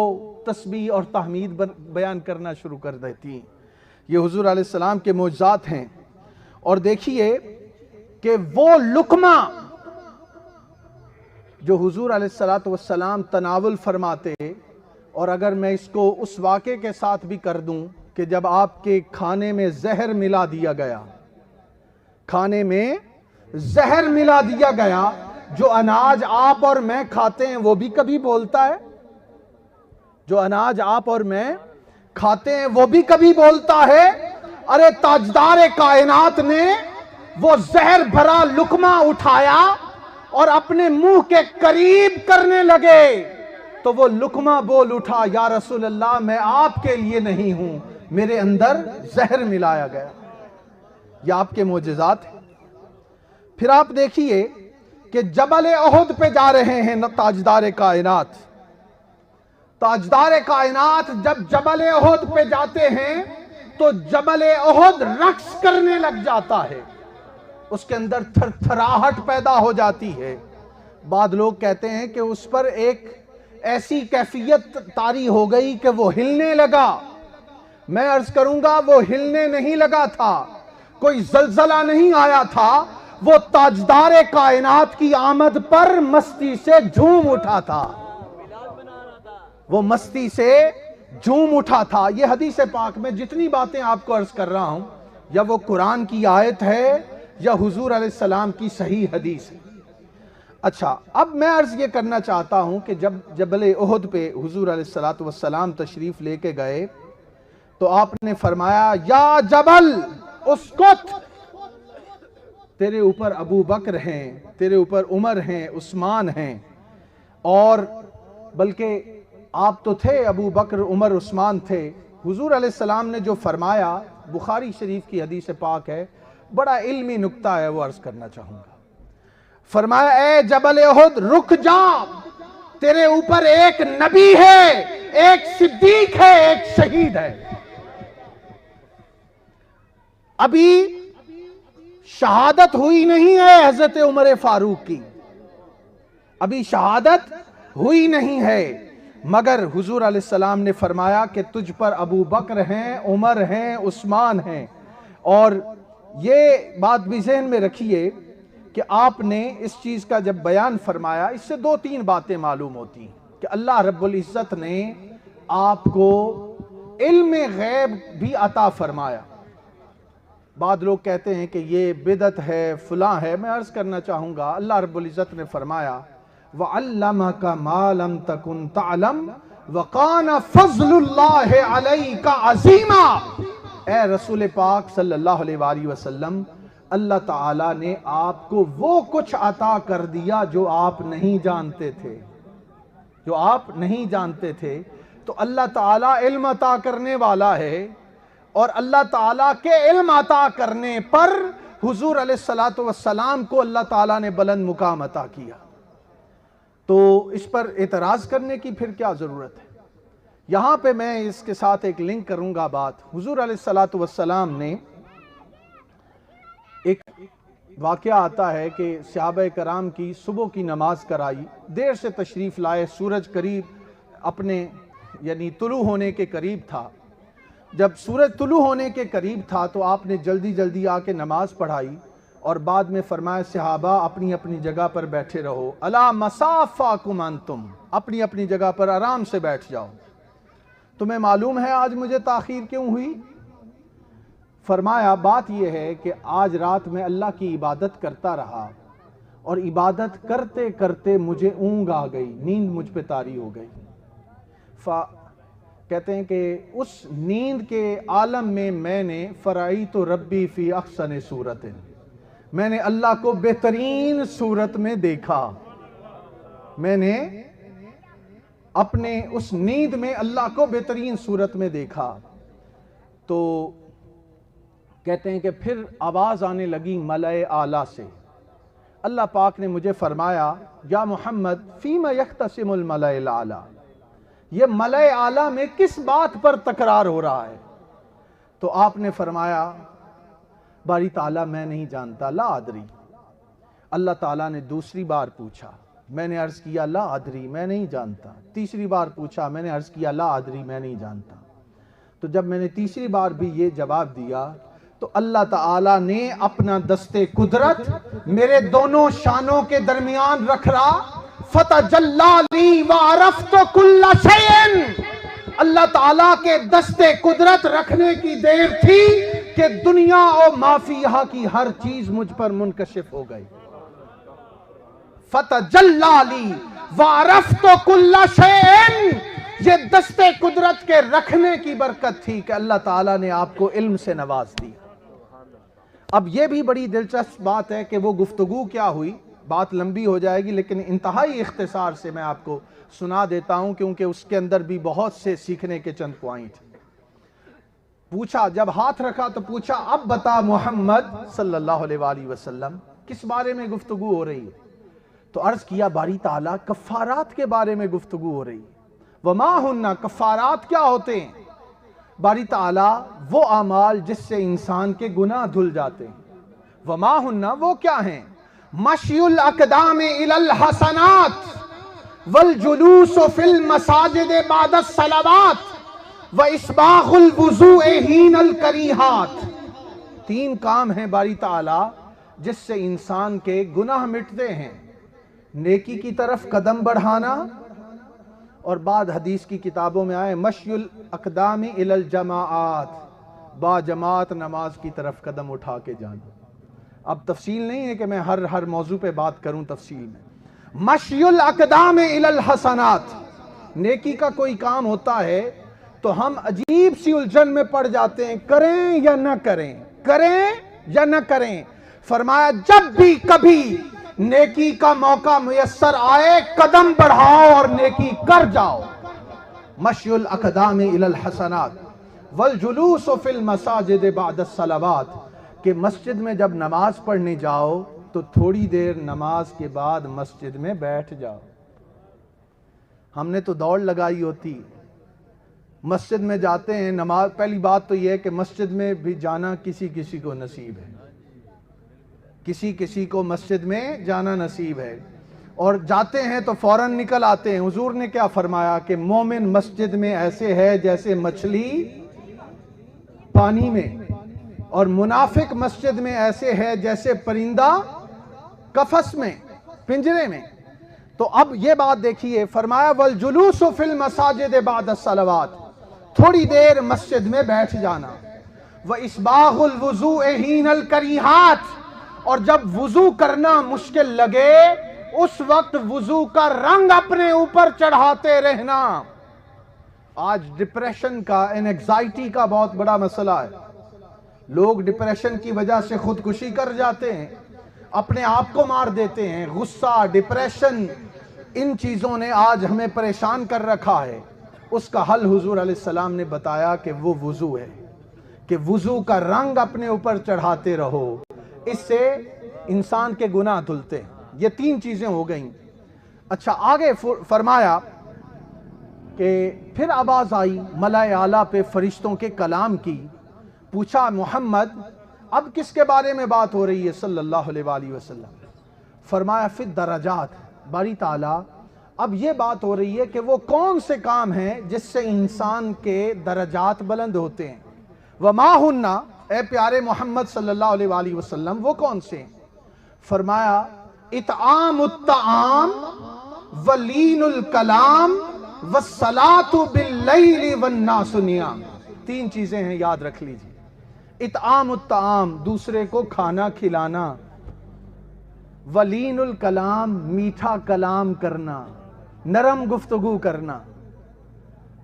S1: تسبیح اور تحمید بیان کرنا شروع کر دیتی ہیں. یہ حضور علیہ السلام کے معجزات ہیں. اور دیکھیے کہ وہ لقمہ جو حضور علیہ السلام تناول فرماتے، اور اگر میں اس کو اس واقعے کے ساتھ بھی کر دوں کہ جب آپ کے کھانے میں زہر ملا دیا گیا، کھانے میں زہر ملا دیا گیا، جو اناج آپ اور میں کھاتے ہیں وہ بھی کبھی بولتا ہے، جو اناج آپ اور میں کھاتے ہیں وہ بھی کبھی بولتا ہے. ارے تاجدار کائنات نے وہ زہر بھرا لقمہ اٹھایا اور اپنے منہ کے قریب کرنے لگے تو وہ لقمہ بول اٹھا، یا رسول اللہ میں آپ کے لیے نہیں ہوں، میرے اندر زہر ملایا گیا۔ یہ آپ کے معجزات ہیں۔ پھر آپ دیکھیے کہ جبل احد پہ جا رہے ہیں تاجدار کائنات۔ تاجدار کائنات جب جبل احد پہ جاتے ہیں تو جبل احد رقص کرنے لگ جاتا ہے، اس کے اندر تھر تھراہٹ پیدا ہو جاتی ہے۔ بعض لوگ کہتے ہیں کہ اس پر ایک ایسی کیفیت طاری ہو گئی کہ وہ ہلنے لگا۔ میں عرض کروں گا وہ ہلنے نہیں لگا تھا، کوئی زلزلہ نہیں آیا تھا، وہ تاجدار کائنات کی آمد پر مستی سے جھوم اٹھا تھا، وہ مستی سے جھوم اٹھا تھا۔ یہ حدیث پاک میں جتنی باتیں آپ کو عرض کر رہا ہوں، یا وہ قرآن کی آیت ہے یا حضور علیہ السلام کی صحیح حدیث ہے۔ اچھا، اب میں عرض یہ کرنا چاہتا ہوں کہ جب جبل احد پہ حضور علیہ السلام تشریف لے کے گئے تو آپ نے فرمایا، یا جبل اسکت، تیرے اوپر ابو بکر ہیں، تیرے اوپر عمر ہیں، عثمان ہیں، اور بلکہ آپ تو تھے، ابو بکر عمر عثمان تھے۔ حضور علیہ السلام نے جو فرمایا، بخاری شریف کی حدیث پاک ہے، بڑا علمی نکتہ ہے، وہ عرض کرنا چاہوں گا۔ فرمایا، اے جبل احد رک جا، تیرے اوپر ایک نبی ہے، ایک صدیق ہے، ایک شہید ہے۔ ابھی شہادت ہوئی نہیں ہے حضرت عمر فاروق کی، ابھی شہادت ہوئی نہیں ہے، مگر حضور علیہ السلام نے فرمایا کہ تجھ پر ابو بکر ہیں، عمر ہیں، عثمان ہیں۔ اور یہ بات بھی ذہن میں رکھیے کہ آپ نے اس چیز کا جب بیان فرمایا، اس سے دو تین باتیں معلوم ہوتی ہیں کہ اللہ رب العزت نے آپ کو علم غیب بھی عطا فرمایا۔ بعض لوگ کہتے ہیں کہ یہ بدعت ہے، فلاں ہے، میں عرض کرنا چاہوں گا، اللہ رب العزت نے فرمایا، وَعَلَّمَكَ مَا لَمْ تَكُنْ تَعْلَمْ وَقَانَ فَضْلُ اللَّهِ عَلَيْكَ عَظِيمًا۔ اے رسول پاک صلی اللہ علیہ وآلہ وسلم، اللہ تعالیٰ نے آپ کو وہ کچھ عطا کر دیا جو آپ نہیں جانتے تھے، جو آپ نہیں جانتے تھے۔ تو اللہ تعالیٰ علم عطا کرنے والا ہے، اور اللہ تعالیٰ کے علم عطا کرنے پر حضور علیہ السلام کو اللہ تعالیٰ نے بلند مقام عطا کیا، تو اس پر اعتراض کرنے کی پھر کیا ضرورت ہے؟ یہاں پہ میں اس کے ساتھ ایک لنک کروں گا بات۔ حضور علیہ السلام نے ایک واقعہ آتا ہے کہ صحابہ کرام کی صبح کی نماز کرائی، دیر سے تشریف لائے، سورج قریب اپنے یعنی طلوع ہونے کے قریب تھا۔ جب سورج طلوع ہونے کے قریب تھا تو آپ نے جلدی جلدی آ کے نماز پڑھائی، اور بعد میں فرمایا، صحابہ اپنی اپنی جگہ پر بیٹھے رہو، الا مصافاکم انتم، اپنی اپنی جگہ پر آرام سے بیٹھ جاؤ۔ تمہیں معلوم ہے آج مجھے تاخیر کیوں ہوئی؟ فرمایا، بات یہ ہے کہ آج رات میں اللہ کی عبادت کرتا رہا، اور عبادت کرتے کرتے مجھے اونگ آ گئی، نیند مجھ پہ طاری ہو گئی۔ کہتے ہیں کہ اس نیند کے عالم میں نے فرائیت ربی فی احسن صورت، میں نے اللہ کو بہترین صورت میں دیکھا، میں نے اپنے اس نیند میں اللہ کو بہترین صورت میں دیکھا۔ تو کہتے ہیں کہ پھر آواز آنے لگی ملائے اعلیٰ سے، اللہ پاک نے مجھے فرمایا، یا محمد فیما یختصم الملائے الاعلیٰ، یہ ملائے اعلیٰ میں کس بات پر تکرار ہو رہا ہے؟ تو آپ نے فرمایا، باری تعالیٰ میں نہیں جانتا، لا ادری۔ اللہ تعالیٰ نے دوسری بار پوچھا، میں نے عرض کیا لا ادری، میں نہیں جانتا۔ تیسری بار پوچھا، میں نے عرض کیا لا ادری، میں نہیں جانتا۔ تو جب میں نے تیسری بار بھی یہ جواب دیا تو اللہ تعالیٰ نے اپنا دستے قدرت میرے دونوں شانوں کے درمیان رکھ رہا، فتجلی لی وعرفت کل شیء۔ اللہ تعالیٰ کے دستے قدرت رکھنے کی دیر تھی کہ دنیا اور ما فیہا کی ہر چیز مجھ پر منکشف ہو گئی۔ فتجلی لی وعرفت کل شیء، یہ دستے قدرت کے رکھنے کی برکت تھی کہ اللہ تعالیٰ نے آپ کو علم سے نواز دی۔ اب یہ بھی بڑی دلچسپ بات ہے کہ وہ گفتگو کیا ہوئی، بات لمبی ہو جائے گی، لیکن انتہائی اختصار سے میں آپ کو سنا دیتا ہوں کیونکہ اس کے اندر بھی بہت سے سیکھنے کے چند پوائنٹ۔ پوچھا، جب ہاتھ رکھا تو پوچھا اب بتا محمد صلی اللہ علیہ وآلہ وسلم کس بارے میں گفتگو ہو رہی ہے؟ تو عرض کیا باری تعالیٰ کفارات کے بارے میں گفتگو ہو رہی ہے۔ وما ہن، کفارات کیا ہوتے ہیں؟ باری تعالیٰ وہ اعمال جس سے انسان کے گناہ دھل جاتے ہیں۔ وما ہن، وہ کیا ہیں؟ مشی الاقدام الی الحسنات والجلوس فی المساجد بعد الصلوات واسباغ الوضوء حین الکریہات۔ تین کام ہیں باری تعالیٰ جس سے انسان کے گناہ مٹتے ہیں: نیکی کی طرف قدم بڑھانا، اور بعد حدیث کی کتابوں میں آئے مشی الاقدام الی الجماعات، با جماعت نماز کی طرف قدم اٹھا کے جانا۔ اب تفصیل نہیں ہے کہ میں ہر موضوع پہ بات کروں تفصیل میں۔ مشی الاقدام الی الحسنات، نیکی کا کوئی کام ہوتا ہے تو ہم عجیب سی الجھن میں پڑ جاتے ہیں، کریں یا نہ کریں، کریں یا نہ کریں۔ فرمایا جب بھی کبھی نیکی کا موقع میسر آئے قدم بڑھاؤ اور نیکی کر جاؤ۔ مشی الاقدام الی الحسنات والجلوس فی المساجد بعد الصلوات، کہ مسجد میں جب نماز پڑھنے جاؤ تو تھوڑی دیر نماز کے بعد مسجد میں بیٹھ جاؤ۔ ہم نے تو دوڑ لگائی ہوتی، مسجد میں جاتے ہیں نماز، پہلی بات تو یہ ہے کہ مسجد میں بھی جانا کسی کسی کو نصیب ہے، کسی کسی کو مسجد میں جانا نصیب ہے، اور جاتے ہیں تو فوراً نکل آتے ہیں۔ حضور نے کیا فرمایا کہ مومن مسجد میں ایسے ہے جیسے مچھلی پانی میں، اور منافق مسجد میں ایسے ہے جیسے پرندہ قفس میں، پنجرے میں۔ تو اب یہ بات دیکھیے، فرمایا والجلوس فی المساجد بعد الصلوات، تھوڑی دیر مسجد میں بیٹھ جانا، واسباغ الوضوء حین الکریہات، اور جب وضو کرنا مشکل لگے اس وقت وضو کا رنگ اپنے اوپر چڑھاتے رہنا۔ آج ڈپریشن کا، انگزائٹی کا بہت بڑا مسئلہ ہے۔ لوگ ڈپریشن کی وجہ سے خودکشی کر جاتے ہیں، اپنے آپ کو مار دیتے ہیں۔ غصہ، ڈپریشن، ان چیزوں نے آج ہمیں پریشان کر رکھا ہے۔ اس کا حل حضور علیہ السلام نے بتایا کہ وہ وضو ہے، کہ وضو کا رنگ اپنے اوپر چڑھاتے رہو، اس سے انسان کے گناہ دھلتے ہیں۔ یہ تین چیزیں ہو گئیں۔ اچھا، آگے فرمایا کہ پھر آواز آئی ملائے اعلیٰ پہ فرشتوں کے کلام کی۔ پوچھا محمد اب کس کے بارے میں بات ہو رہی ہے صلی اللہ علیہ وآلہ وسلم؟ فرمایا فی الدرجات، باری تعالیٰ اب یہ بات ہو رہی ہے کہ وہ کون سے کام ہیں جس سے انسان کے درجات بلند ہوتے ہیں۔ وما ہن، اے پیارے محمد صلی اللہ علیہ وآلہ وسلم وہ کون سے ہیں؟ فرمایا اطعام الطعام ولین الکلام والصلاة باللیل والناس نیام۔ تین چیزیں ہیں، یاد رکھ لیجیے۔ اطعام الطعام، دوسرے کو کھانا کھلانا، ولین الکلام، میٹھا کلام کرنا، نرم گفتگو کرنا،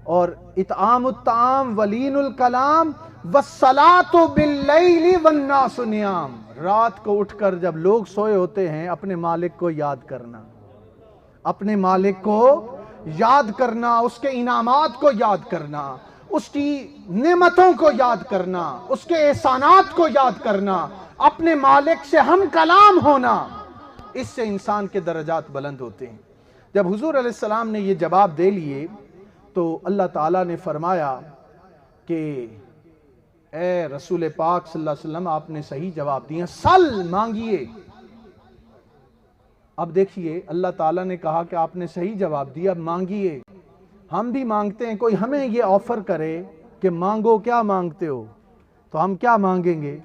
S1: اور اطعام الطعام ولین الکلام والصلاة باللیل والناس نیام، رات کو اٹھ کر جب لوگ سوئے ہوتے ہیں اپنے مالک کو یاد کرنا، اپنے مالک کو یاد کرنا، اس کے انعامات کو یاد کرنا، اس کی نعمتوں کو یاد کرنا، اس کے احسانات کو یاد کرنا، اپنے مالک سے ہم کلام ہونا، اس سے انسان کے درجات بلند ہوتے ہیں۔ جب حضور علیہ السلام نے یہ جواب دے لیے تو اللہ تعالیٰ نے فرمایا کہ اے رسول پاک صلی اللہ علیہ وسلم آپ نے صحیح جواب دیا، سل مانگیے۔ اب دیکھیے اللہ تعالیٰ نے کہا کہ آپ نے صحیح جواب دیا، اب مانگیے۔ ہم بھی مانگتے ہیں، کوئی ہمیں یہ آفر کرے کہ مانگو، کیا مانگتے ہو، تو ہم کیا مانگیں گے؟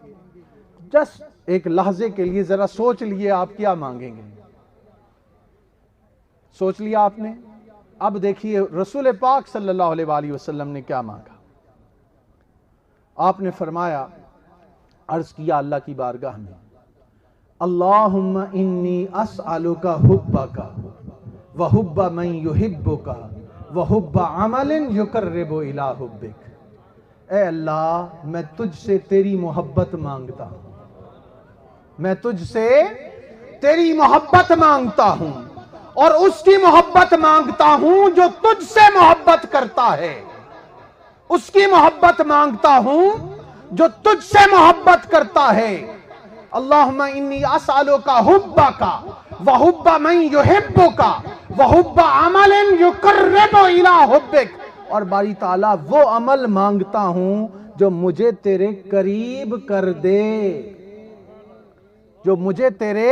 S1: جسٹ ایک لحظے کے لیے ذرا سوچ لیے آپ کیا مانگیں گے۔ سوچ لیا آپ نے؟ اب دیکھیے رسول پاک صلی اللہ علیہ وآلہ وسلم نے کیا مانگا۔ آپ نے فرمایا، عرض کیا اللہ کی بارگاہ میں، اللہم انی اسألک حبک وحب من یحبک وحب عمل یقرب الی حبک۔ اے اللہ میں تجھ سے تیری محبت مانگتا ہوں، میں تجھ سے تیری محبت مانگتا ہوں، اور اس کی محبت مانگتا ہوں جو تجھ سے محبت کرتا ہے، اس کی محبت مانگتا ہوں جو تجھ سے محبت کرتا ہے۔ اللہم انی اسألک حبک وحب من یحبک وحب عمل یقرب الی حبک، اور باری تعالیٰ وہ عمل مانگتا ہوں جو مجھے تیرے قریب کر دے، جو مجھے تیرے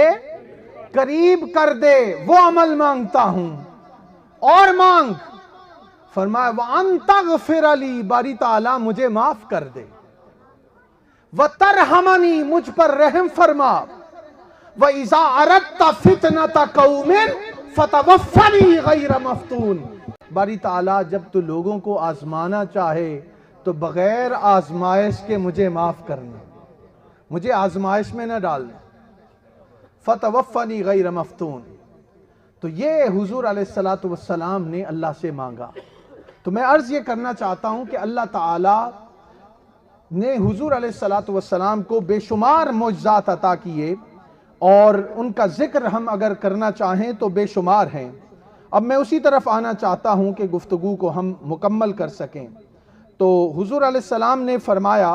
S1: قریب کر دے، وہ عمل مانگتا ہوں۔ اور مانگ، فرمایا وَأَن تَغْفِرَ لِي، باری تعالیٰ مجھے معاف کر دے، وَتَرْحَمَنِي، مجھ پر رحم فرما، وَإِذَا أَرَدْتَ فِتْنَةَ قَوْمٍ فَتَوَفَّنِي غَيْرَ مَفْتُونٍ، باری تعالیٰ جب تو لوگوں کو آزمانا چاہے تو بغیر آزمائش کے مجھے معاف کرنا، مجھے آزمائش میں نہ ڈالنا۔ فَتَوَفَّنِي غَيْرَ مَفْتُونٍ، تو یہ حضور علیہ السلام نے اللہ سے مانگا۔ تو میں عرض یہ کرنا چاہتا ہوں کہ اللہ تعالیٰ نے حضور علیہ السلام کو بے شمار معجزات عطا کیے، اور ان کا ذکر ہم اگر کرنا چاہیں تو بے شمار ہیں۔ اب میں اسی طرف آنا چاہتا ہوں کہ گفتگو کو ہم مکمل کر سکیں۔ تو حضور علیہ السلام نے فرمایا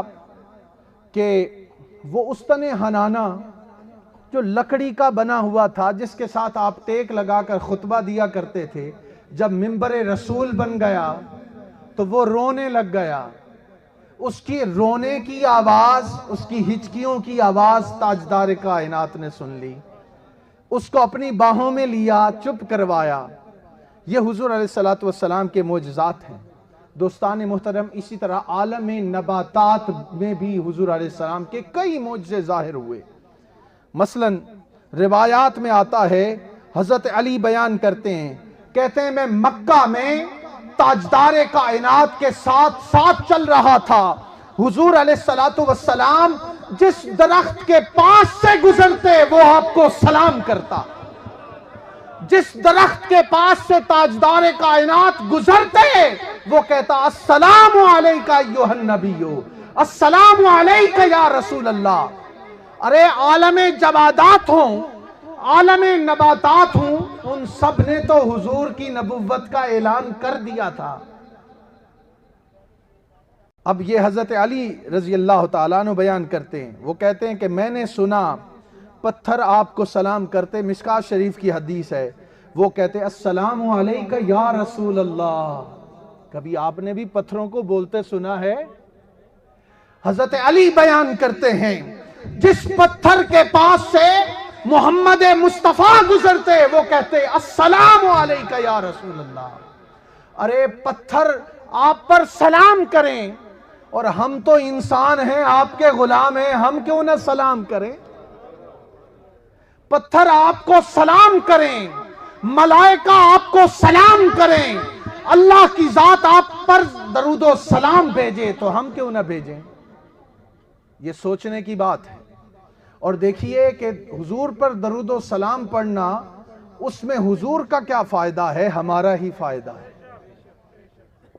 S1: کہ وہ استن حنانہ جو لکڑی کا بنا ہوا تھا، جس کے ساتھ آپ ٹیک لگا کر خطبہ دیا کرتے تھے، جب منبر رسول بن گیا تو وہ رونے لگ گیا۔ اس کی رونے کی آواز، اس کی ہچکیوں کی آواز تاجدار کائنات نے سن لی، اس کو اپنی باہوں میں لیا، چپ کروایا۔ یہ حضور علیہ السلام کے معجزات ہیں۔ دوستان محترم، اسی طرح عالم نباتات میں بھی حضور علیہ السلام کے کئی معجزے ظاہر ہوئے۔ مثلا روایات میں آتا ہے، حضرت علی بیان کرتے ہیں، کہتے ہیں میں مکہ میں تاجدار کائنات کے ساتھ ساتھ چل رہا تھا، حضور علیہ السلام جس درخت کے پاس سے گزرتے وہ آپ کو سلام کرتا، جس درخت کے پاس سے تاجدار کائنات گزرتے وہ کہتا السلام علیکہ ایھا النبی، السلام علیکہ یا رسول اللہ۔ ارے عالم جمادات ہوں، عالم نباتات ہوں، ان سب نے تو حضور کی نبوت کا اعلان کر دیا تھا۔ اب یہ حضرت علی رضی اللہ تعالیٰ عنہ بیان کرتے ہیں، وہ کہتے ہیں کہ میں نے سنا پتھر آپ کو سلام کرتے، مشکوٰۃ شریف کی حدیث ہے، وہ کہتے السلام علیکہ یا رسول اللہ۔ کبھی آپ نے بھی پتھروں کو بولتے سنا ہے؟ حضرت علی بیان کرتے ہیں جس پتھر کے پاس سے محمد مصطفیٰ گزرتے وہ کہتے السلام علیکہ یا رسول اللہ۔ ارے پتھر آپ پر سلام کریں، اور ہم تو انسان ہیں، آپ کے غلام ہیں، ہم کیوں نہ سلام کریں؟ پتھر آپ کو سلام کریں، ملائکہ آپ کو سلام کریں، اللہ کی ذات آپ پر درود و سلام بھیجے تو ہم کیوں نہ بھیجیں؟ یہ سوچنے کی بات ہے۔ اور دیکھیے کہ حضور پر درود و سلام پڑھنا، اس میں حضور کا کیا فائدہ ہے؟ ہمارا ہی فائدہ ہے،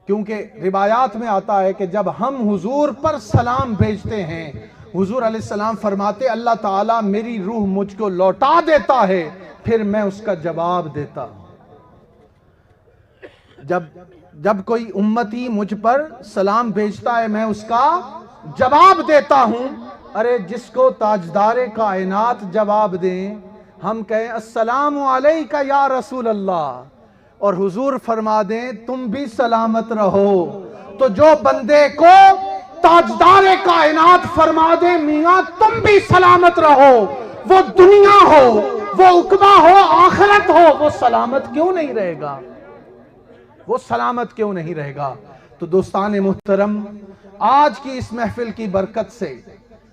S1: کیونکہ روایات میں آتا ہے کہ جب ہم حضور پر سلام بھیجتے ہیں، حضور علیہ السلام فرماتے اللہ تعالیٰ میری روح مجھ کو لوٹا دیتا ہے، پھر میں اس کا جواب دیتا ہوں۔ جب کوئی امتی مجھ پر سلام بھیجتا ہے میں اس کا جواب دیتا ہوں۔ ارے جس کو تاجدار کائنات جواب دیں، ہم کہیں السلام علیکہ یا رسول اللہ، اور حضور فرما دیں تم بھی سلامت رہو، تو جو بندے کو تاجدار کائنات فرما دیں میاں تم بھی سلامت رہو، وہ دنیا ہو، وہ عقبہ ہو، آخرت ہو، وہ سلامت کیوں نہیں رہے گا؟ وہ سلامت کیوں نہیں رہے گا؟ تو دوستان محترم، آج کی اس محفل کی برکت سے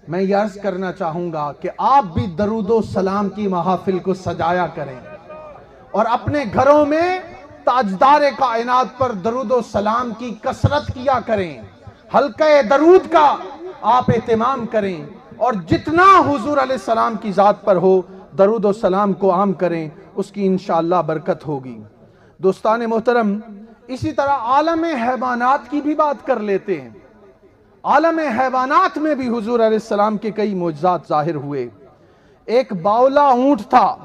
S1: میں یہ عرض کرنا چاہوں گا کہ آپ بھی درود و سلام کی محافل کو سجایا کریں، اور اپنے گھروں میں تاجدار کائنات پر درود و سلام کی کثرت کیا کریں، حلقہ درود کا آپ اہتمام کریں، اور جتنا حضور علیہ السلام کی ذات پر ہو درود و سلام کو عام کریں، اس کی انشاءاللہ برکت ہوگی۔ دوستان محترم، اسی طرح عالم حیوانات کی بھی بات کر لیتے ہیں۔ عالم حیوانات میں بھی حضور علیہ السلام کے کئی معجزات ظاہر ہوئے۔ ایک باولا اونٹ تھا،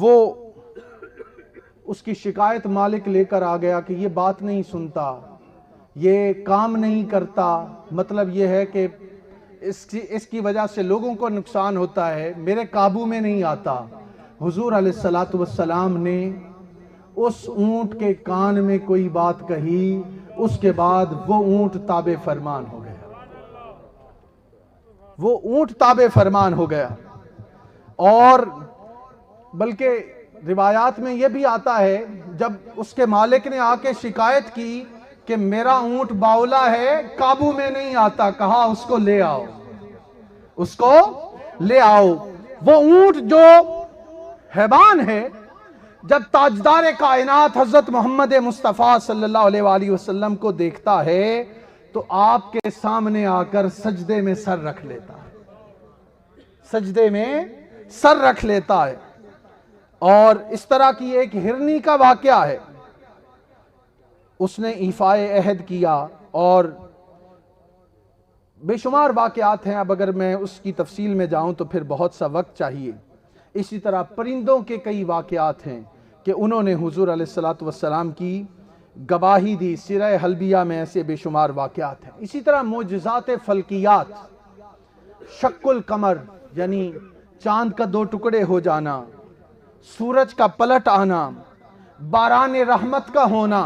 S1: وہ اس کی شکایت مالک لے کر آ گیا کہ یہ بات نہیں سنتا، یہ کام نہیں کرتا، مطلب یہ ہے کہ اس کی وجہ سے لوگوں کو نقصان ہوتا ہے، میرے قابو میں نہیں آتا۔ حضور علیہ السلام نے اس اونٹ کے کان میں کوئی بات کہی، اس کے بعد وہ اونٹ تابع فرمان ہو گیا، وہ اونٹ تابع فرمان ہو گیا۔ اور بلکہ روایات میں یہ بھی آتا ہے، جب اس کے مالک نے آ کے شکایت کی کہ میرا اونٹ باولا ہے، قابو میں نہیں آتا، کہا اس کو لے آؤ، اس کو لے آؤ۔ وہ اونٹ جو حیوان ہے، جب تاجدار کائنات حضرت محمد مصطفیٰ صلی اللہ علیہ وآلہ وسلم کو دیکھتا ہے تو آپ کے سامنے آ کر سجدے میں سر رکھ لیتا ہے، سجدے میں سر رکھ لیتا ہے۔ اور اس طرح کی ایک ہرنی کا واقعہ ہے، اس نے ایفائے عہد کیا، اور بے شمار واقعات ہیں، اب اگر میں اس کی تفصیل میں جاؤں تو پھر بہت سا وقت چاہیے۔ اسی طرح پرندوں کے کئی واقعات ہیں کہ انہوں نے حضور علیہ السلام کی گواہی دی، سیرہ حلبیہ میں ایسے بے شمار واقعات ہیں۔ اسی طرح معجزات فلکیات، شق القمر یعنی چاند کا دو ٹکڑے ہو جانا، سورج کا پلٹ آنا، باران رحمت کا ہونا،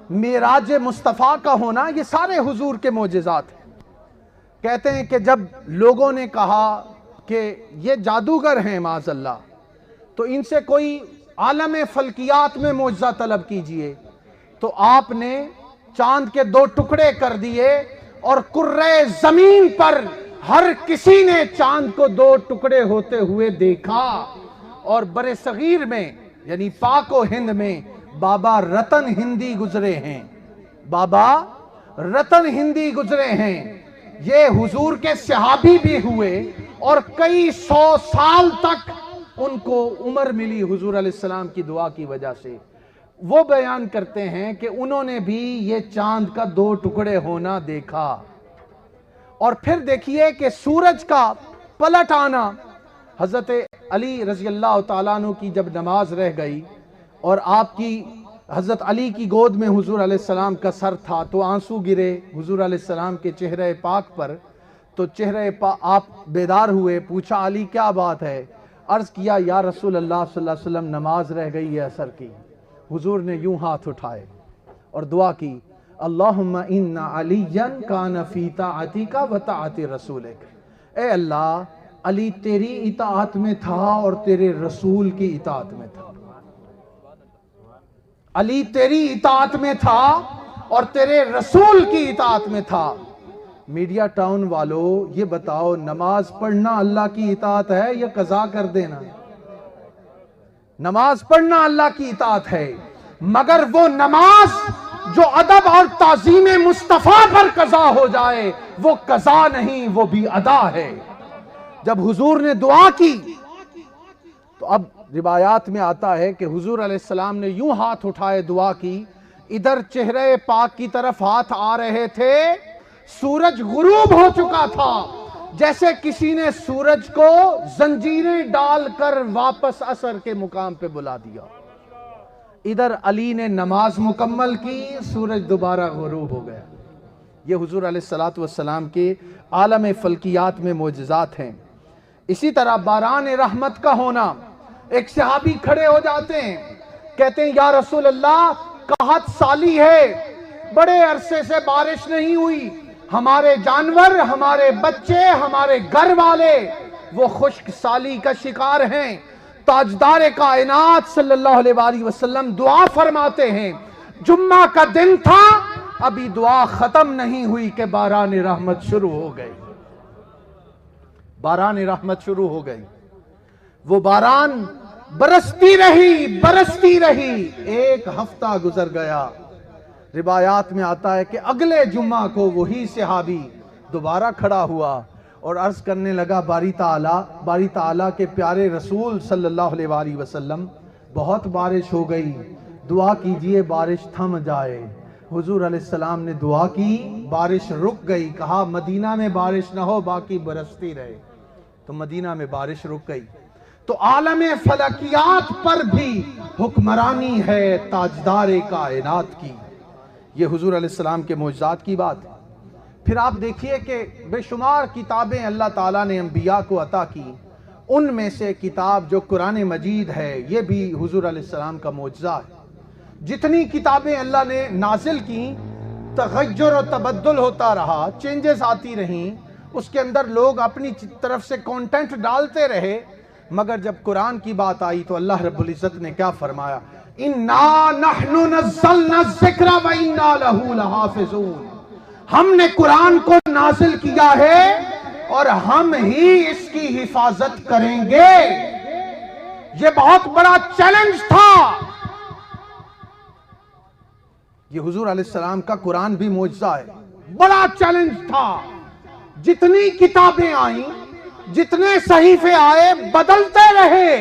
S1: معراج مصطفیٰ کا ہونا، یہ سارے حضور کے معجزات ہیں۔ کہتے ہیں کہ جب لوگوں نے کہا کہ یہ جادوگر ہیں معاذ اللہ، تو ان سے کوئی عالم فلکیات میں معجزہ طلب کیجئے، تو آپ نے چاند کے دو ٹکڑے کر دیے، اور کرۂ زمین پر ہر کسی نے چاند کو دو ٹکڑے ہوتے ہوئے دیکھا۔ اور بر صغیر میں یعنی پاک و ہند میں بابا رتن ہندی گزرے ہیں، بابا رتن ہندی گزرے ہیں، یہ حضور کے صحابی بھی ہوئے، اور کئی 100 سال تک ان کو عمر ملی حضور علیہ السلام کی دعا کی وجہ سے۔ وہ بیان کرتے ہیں کہ انہوں نے بھی یہ چاند کا دو ٹکڑے ہونا دیکھا۔ اور پھر دیکھیے کہ سورج کا پلٹ آنا، حضرت علی رضی اللہ تعالیٰ عنہ کی جب نماز رہ گئی اور آپ کی حضرت علی کی گود میں حضور علیہ السلام کا سر تھا، تو آنسو گرے حضور علیہ السلام کے چہرے پاک پر، تو چہرے آپ بیدار ہوئے، پوچھا علی کیا بات ہے؟ عرض کیا یا رسول اللہ صلی اللہ علیہ وسلم نماز رہ گئی ہے عصر کی۔ حضور نے یوں ہاتھ اٹھائے اور دعا کی، اللہم ان علیًا کان فی طاعتک و طاعت رسولک، اے اللہ علی تیری اطاعت میں تھا اور تیرے رسول کی اطاعت میں تھا، علی تیری اطاعت میں تھا اور تیرے رسول کی اطاعت میں تھا۔ میڈیا ٹاؤن والو یہ بتاؤ، نماز پڑھنا اللہ کی اطاعت ہے یا قضا کر دینا؟ نماز پڑھنا اللہ کی اطاعت ہے، مگر وہ نماز جو ادب اور تعظیم مصطفیٰ پر قضا ہو جائے وہ قضا نہیں، وہ بھی ادا ہے۔ جب حضور نے دعا کی تو اب روایات میں آتا ہے کہ حضور علیہ السلام نے یوں ہاتھ اٹھائے دعا کی، ادھر چہرے پاک کی طرف ہاتھ آ رہے تھے، سورج غروب ہو چکا تھا، جیسے کسی نے سورج کو زنجیریں ڈال کر واپس عصر کے مقام پہ بلا دیا۔ ادھر علی نے نماز مکمل کی، سورج دوبارہ غروب ہو گیا۔ یہ حضور علیہ السلام کے عالم فلکیات میں معجزات ہیں۔ اسی طرح باران رحمت کا ہونا، ایک صحابی کھڑے ہو جاتے ہیں، کہتے ہیں یا رسول اللہ قحط سالی ہے، بڑے عرصے سے بارش نہیں ہوئی، ہمارے جانور، ہمارے بچے، ہمارے گھر والے وہ خشک سالی کا شکار ہیں۔ تاجدار کائنات صلی اللہ علیہ وآلہ وسلم دعا فرماتے ہیں، جمعہ کا دن تھا، ابھی دعا ختم نہیں ہوئی کہ باران رحمت شروع ہو گئی، باران رحمت شروع ہو گئی۔ وہ باران برستی رہی، ایک ہفتہ گزر گیا۔ روایات میں آتا ہے کہ اگلے جمعہ کو وہی صحابی دوبارہ کھڑا ہوا اور عرض کرنے لگا، باری تعالیٰ کے پیارے رسول صلی اللہ علیہ وآلہ وسلم بہت بارش ہو گئی، دعا کیجئے بارش تھم جائے۔ حضور علیہ السلام نے دعا کی، بارش رک گئی، کہا مدینہ میں بارش نہ ہو باقی برستی رہے، تو مدینہ میں بارش رک گئی۔ تو عالم فلکیات پر بھی حکمرانی ہے تاجدار کائنات کی۔ یہ حضور علیہ السلام کے معجزات کی بات ہے۔ پھر آپ دیکھیے کہ بے شمار کتابیں اللہ تعالیٰ نے انبیاء کو عطا کی، ان میں سے کتاب جو قرآن مجید ہے یہ بھی حضور علیہ السلام کا معجزہ ہے۔ جتنی کتابیں اللہ نے نازل کی، تغیر و تبدل ہوتا رہا، چینجز آتی رہیں، اس کے اندر لوگ اپنی طرف سے کانٹینٹ ڈالتے رہے، مگر جب قرآن کی بات آئی تو اللہ رب العزت نے کیا فرمایا؟ اِنَّا نَحْنُ نَزَّلْنَا الذِّكْرَ وَإِنَّا لَهُ لَحَافِظُونَ، ہم نے قرآن کو نازل کیا ہے اور ہم ہی اس کی حفاظت کریں گے۔ یہ بہت بڑا چیلنج تھا۔ یہ حضور علیہ السلام کا قرآن بھی معجزہ ہے، بڑا چیلنج تھا۔ جتنی کتابیں آئیں، جتنے صحیفے آئے، بدلتے رہے،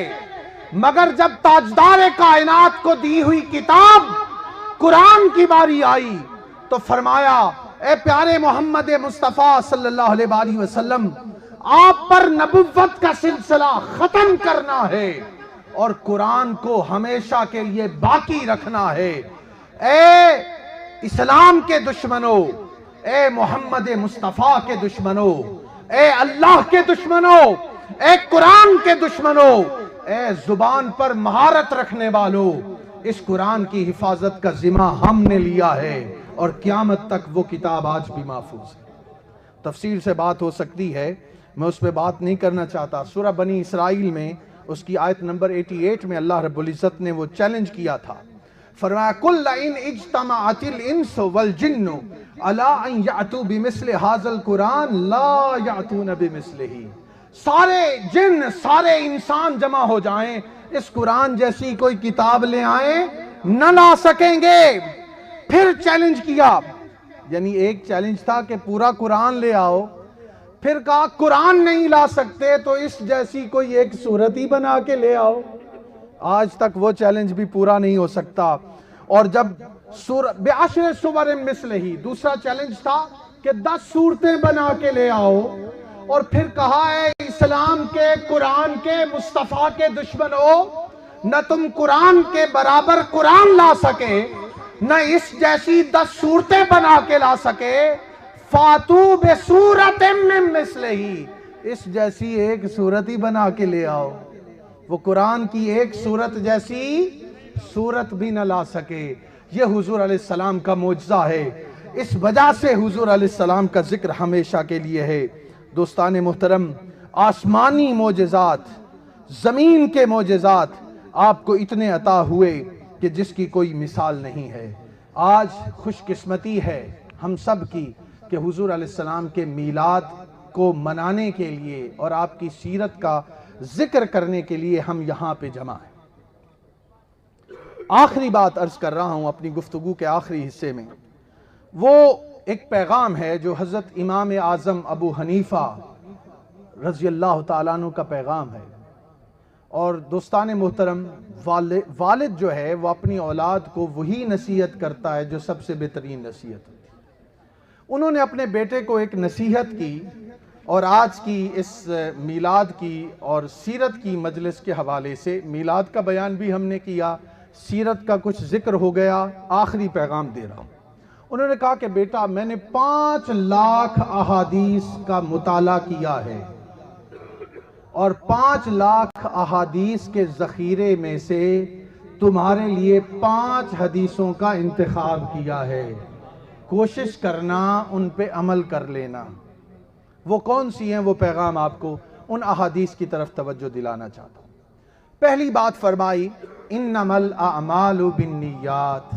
S1: مگر جب تاجدار کائنات کو دی ہوئی کتاب قرآن کی باری آئی تو فرمایا، اے پیارے محمد مصطفیٰ صلی اللہ علیہ وآلہ وسلم، آپ پر نبوت کا سلسلہ ختم کرنا ہے اور قرآن کو ہمیشہ کے لیے باقی رکھنا ہے۔ اے اسلام کے دشمنوں، اے محمد مصطفیٰ کے دشمنوں، اے اللہ کے دشمنوں، اے قرآن کے دشمنوں، اے زبان پر مہارت رکھنے والوں، اس قرآن کی حفاظت کا ذمہ ہم نے لیا ہے اور قیامت تک وہ کتاب آج بھی محفوظ ہے۔ تفصیل سے بات ہو سکتی ہے، میں اس پہ بات نہیں کرنا چاہتا۔ سورہ بنی اسرائیل میں اس کی آیت نمبر 88 میں اللہ رب العزت نے وہ چیلنج کیا تھا، فرمایا قُلْ لَئِنْ اجْتَمَعَتِ الْإِنسُ وَالْجِنُّ عَلَىٰ أَنْ يَأْتُوا بِمِثْلِ هَٰذَا الْقُرْآنِ لَا يَأْتُونَ بِمِثْلِهِ، سارے جن سارے انسان جمع ہو جائیں، اس قرآن جیسی کوئی کتاب لے آئیں نہ لا سکیں گے۔ پھر چیلنج کیا، یعنی ایک چیلنج تھا کہ پورا قرآن لے آؤ، پھر کہا قرآن نہیں لا سکتے تو اس جیسی کوئی ایک سورت ہی بنا کے لے آؤ۔ آج تک وہ چیلنج بھی پورا نہیں ہو سکتا۔ اور جب بِعَشْرِ سُوَرٍ مِثْلِهِ، دوسرا چیلنج تھا کہ 10 صورتیں بنا کے لے آؤ، اور پھر کہا ہے اسلام کے، قرآن کے، مصطفیٰ کے دشمنوں، نہ تم قرآن کے برابر قرآن لا سکے، نہ اس جیسی 10 صورتیں بنا کے لا سکے، فَاتُوا بِسُورَةٍ مِّن مِثْلِهِ، اس جیسی ایک صورت ہی بنا کے لے آؤ۔ وہ قرآن کی ایک صورت جیسی صورت بھی نہ لا سکے۔ یہ حضور علیہ السلام کا معجزہ ہے، اس وجہ سے حضور علیہ السلام کا ذکر ہمیشہ کے لیے ہے۔ دوستان محترم، آسمانی معجزات، زمین کے معجزات آپ کو اتنے عطا ہوئے کہ جس کی کوئی مثال نہیں ہے۔ آج خوش قسمتی ہے ہم سب کی کہ حضور علیہ السلام کے میلاد کو منانے کے لیے اور آپ کی سیرت کا ذکر کرنے کے لیے ہم یہاں پہ جمع ہیں۔ آخری بات عرض کر رہا ہوں اپنی گفتگو کے آخری حصے میں، وہ ایک پیغام ہے جو حضرت امام اعظم ابو حنیفہ رضی اللہ تعالیٰ عنہ کا پیغام ہے۔ اور دوستان محترم، والد جو ہے وہ اپنی اولاد کو وہی نصیحت کرتا ہے جو سب سے بہترین نصیحت ہے۔ انہوں نے اپنے بیٹے کو ایک نصیحت کی، اور آج کی اس میلاد کی اور سیرت کی مجلس کے حوالے سے میلاد کا بیان بھی ہم نے کیا، سیرت کا کچھ ذکر ہو گیا، آخری پیغام دے رہا ہوں۔ انہوں نے کہا کہ بیٹا، میں نے 5 لاکھ احادیث کا مطالعہ کیا ہے، اور 5 لاکھ احادیث کے ذخیرے میں سے تمہارے لیے 5 حدیثوں کا انتخاب کیا ہے، کوشش کرنا ان پہ عمل کر لینا۔ وہ کون سی ہیں؟ وہ پیغام آپ کو ان احادیث کی طرف توجہ دلانا چاہتا ہوں۔ پہلی بات فرمائی، انما الاعمال بالنیات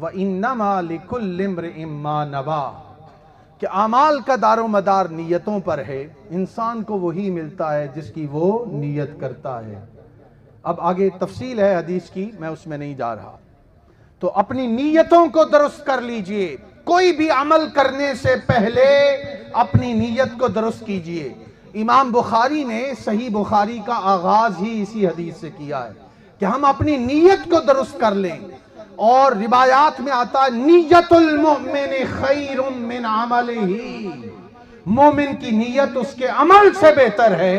S1: وانما لکل امرئ ما نوی، کہ اعمال کا دار و مدار نیتوں پر ہے، انسان کو وہی ملتا ہے جس کی وہ نیت کرتا ہے۔ اب آگے تفصیل ہے حدیث کی، میں اس میں نہیں جا رہا۔ تو اپنی نیتوں کو درست کر لیجئے، کوئی بھی عمل کرنے سے پہلے اپنی نیت کو درست کیجئے۔ امام بخاری نے صحیح بخاری کا آغاز ہی اسی حدیث سے کیا ہے کہ ہم اپنی نیت کو درست کر لیں، اور روایات میں آتا ہے نیت المؤمن خیر من عملہ، مومن کی نیت اس کے عمل سے بہتر ہے۔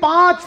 S1: 5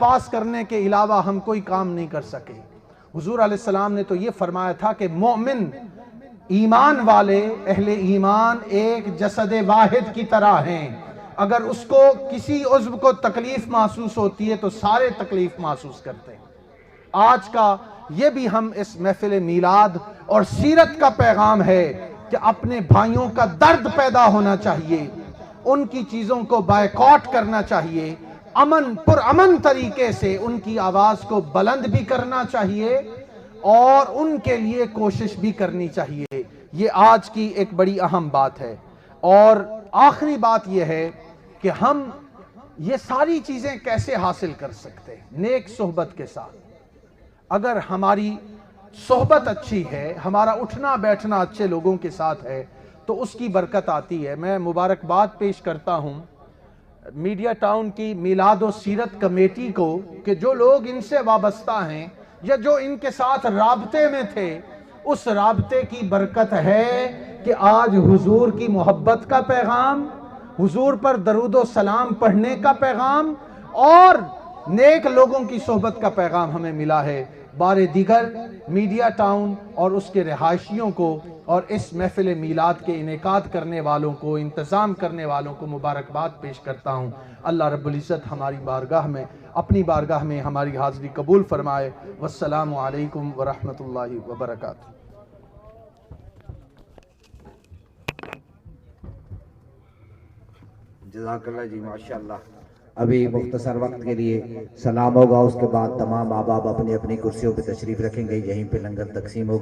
S1: پاس کرنے کے علاوہ ہم کوئی کام نہیں کر سکے۔ حضور علیہ السلام نے تو یہ فرمایا تھا کہ مومن ایمان والے اہل ایمان ایک جسد واحد کی طرح ہیں، اگر اس کو کسی عضو کو تکلیف محسوس ہوتی ہے تو سارے تکلیف محسوس کرتے ہیں۔ آج کا یہ بھی ہم اس محفل میلاد اور سیرت کا پیغام ہے کہ اپنے بھائیوں کا درد پیدا ہونا چاہیے، ان کی چیزوں کو بائیکاٹ کرنا چاہیے، پرامن طریقے سے ان کی آواز کو بلند بھی کرنا چاہیے اور ان کے لیے کوشش بھی کرنی چاہیے۔ یہ آج کی ایک بڑی اہم بات ہے۔ اور آخری بات یہ ہے کہ ہم یہ ساری چیزیں کیسے حاصل کر سکتے ہیں؟ نیک صحبت کے ساتھ۔ اگر ہماری صحبت اچھی ہے، ہمارا اٹھنا بیٹھنا اچھے لوگوں کے ساتھ ہے تو اس کی برکت آتی ہے۔ میں مبارکباد پیش کرتا ہوں میڈیا ٹاؤن کی میلاد و سیرت کمیٹی کو کہ جو لوگ ان سے وابستہ ہیں یا جو ان کے ساتھ رابطے میں تھے، اس رابطے کی برکت ہے کہ آج حضور کی محبت کا پیغام، حضور پر درود و سلام پڑھنے کا پیغام اور نیک لوگوں کی صحبت کا پیغام ہمیں ملا ہے۔ بار دیگر میڈیا ٹاؤن اور اس کے رہائشیوں کو اور اس محفل میلاد کے انعقاد کرنے والوں کو، انتظام کرنے والوں کو مبارکباد پیش کرتا ہوں۔ اللہ رب العزت ہماری بارگاہ میں، اپنی بارگاہ میں ہماری حاضری قبول فرمائے۔ والسلام علیکم ورحمۃ اللہ وبرکاتہ۔
S2: جزاک اللہ جی، ماشاءاللہ۔ ابھی مختصر وقت کے لیے سلام ہوگا، اس کے بعد تمام احباب اپنی اپنی کرسیوں پہ تشریف رکھیں گے، یہیں پہ لنگر تقسیم ہوگا۔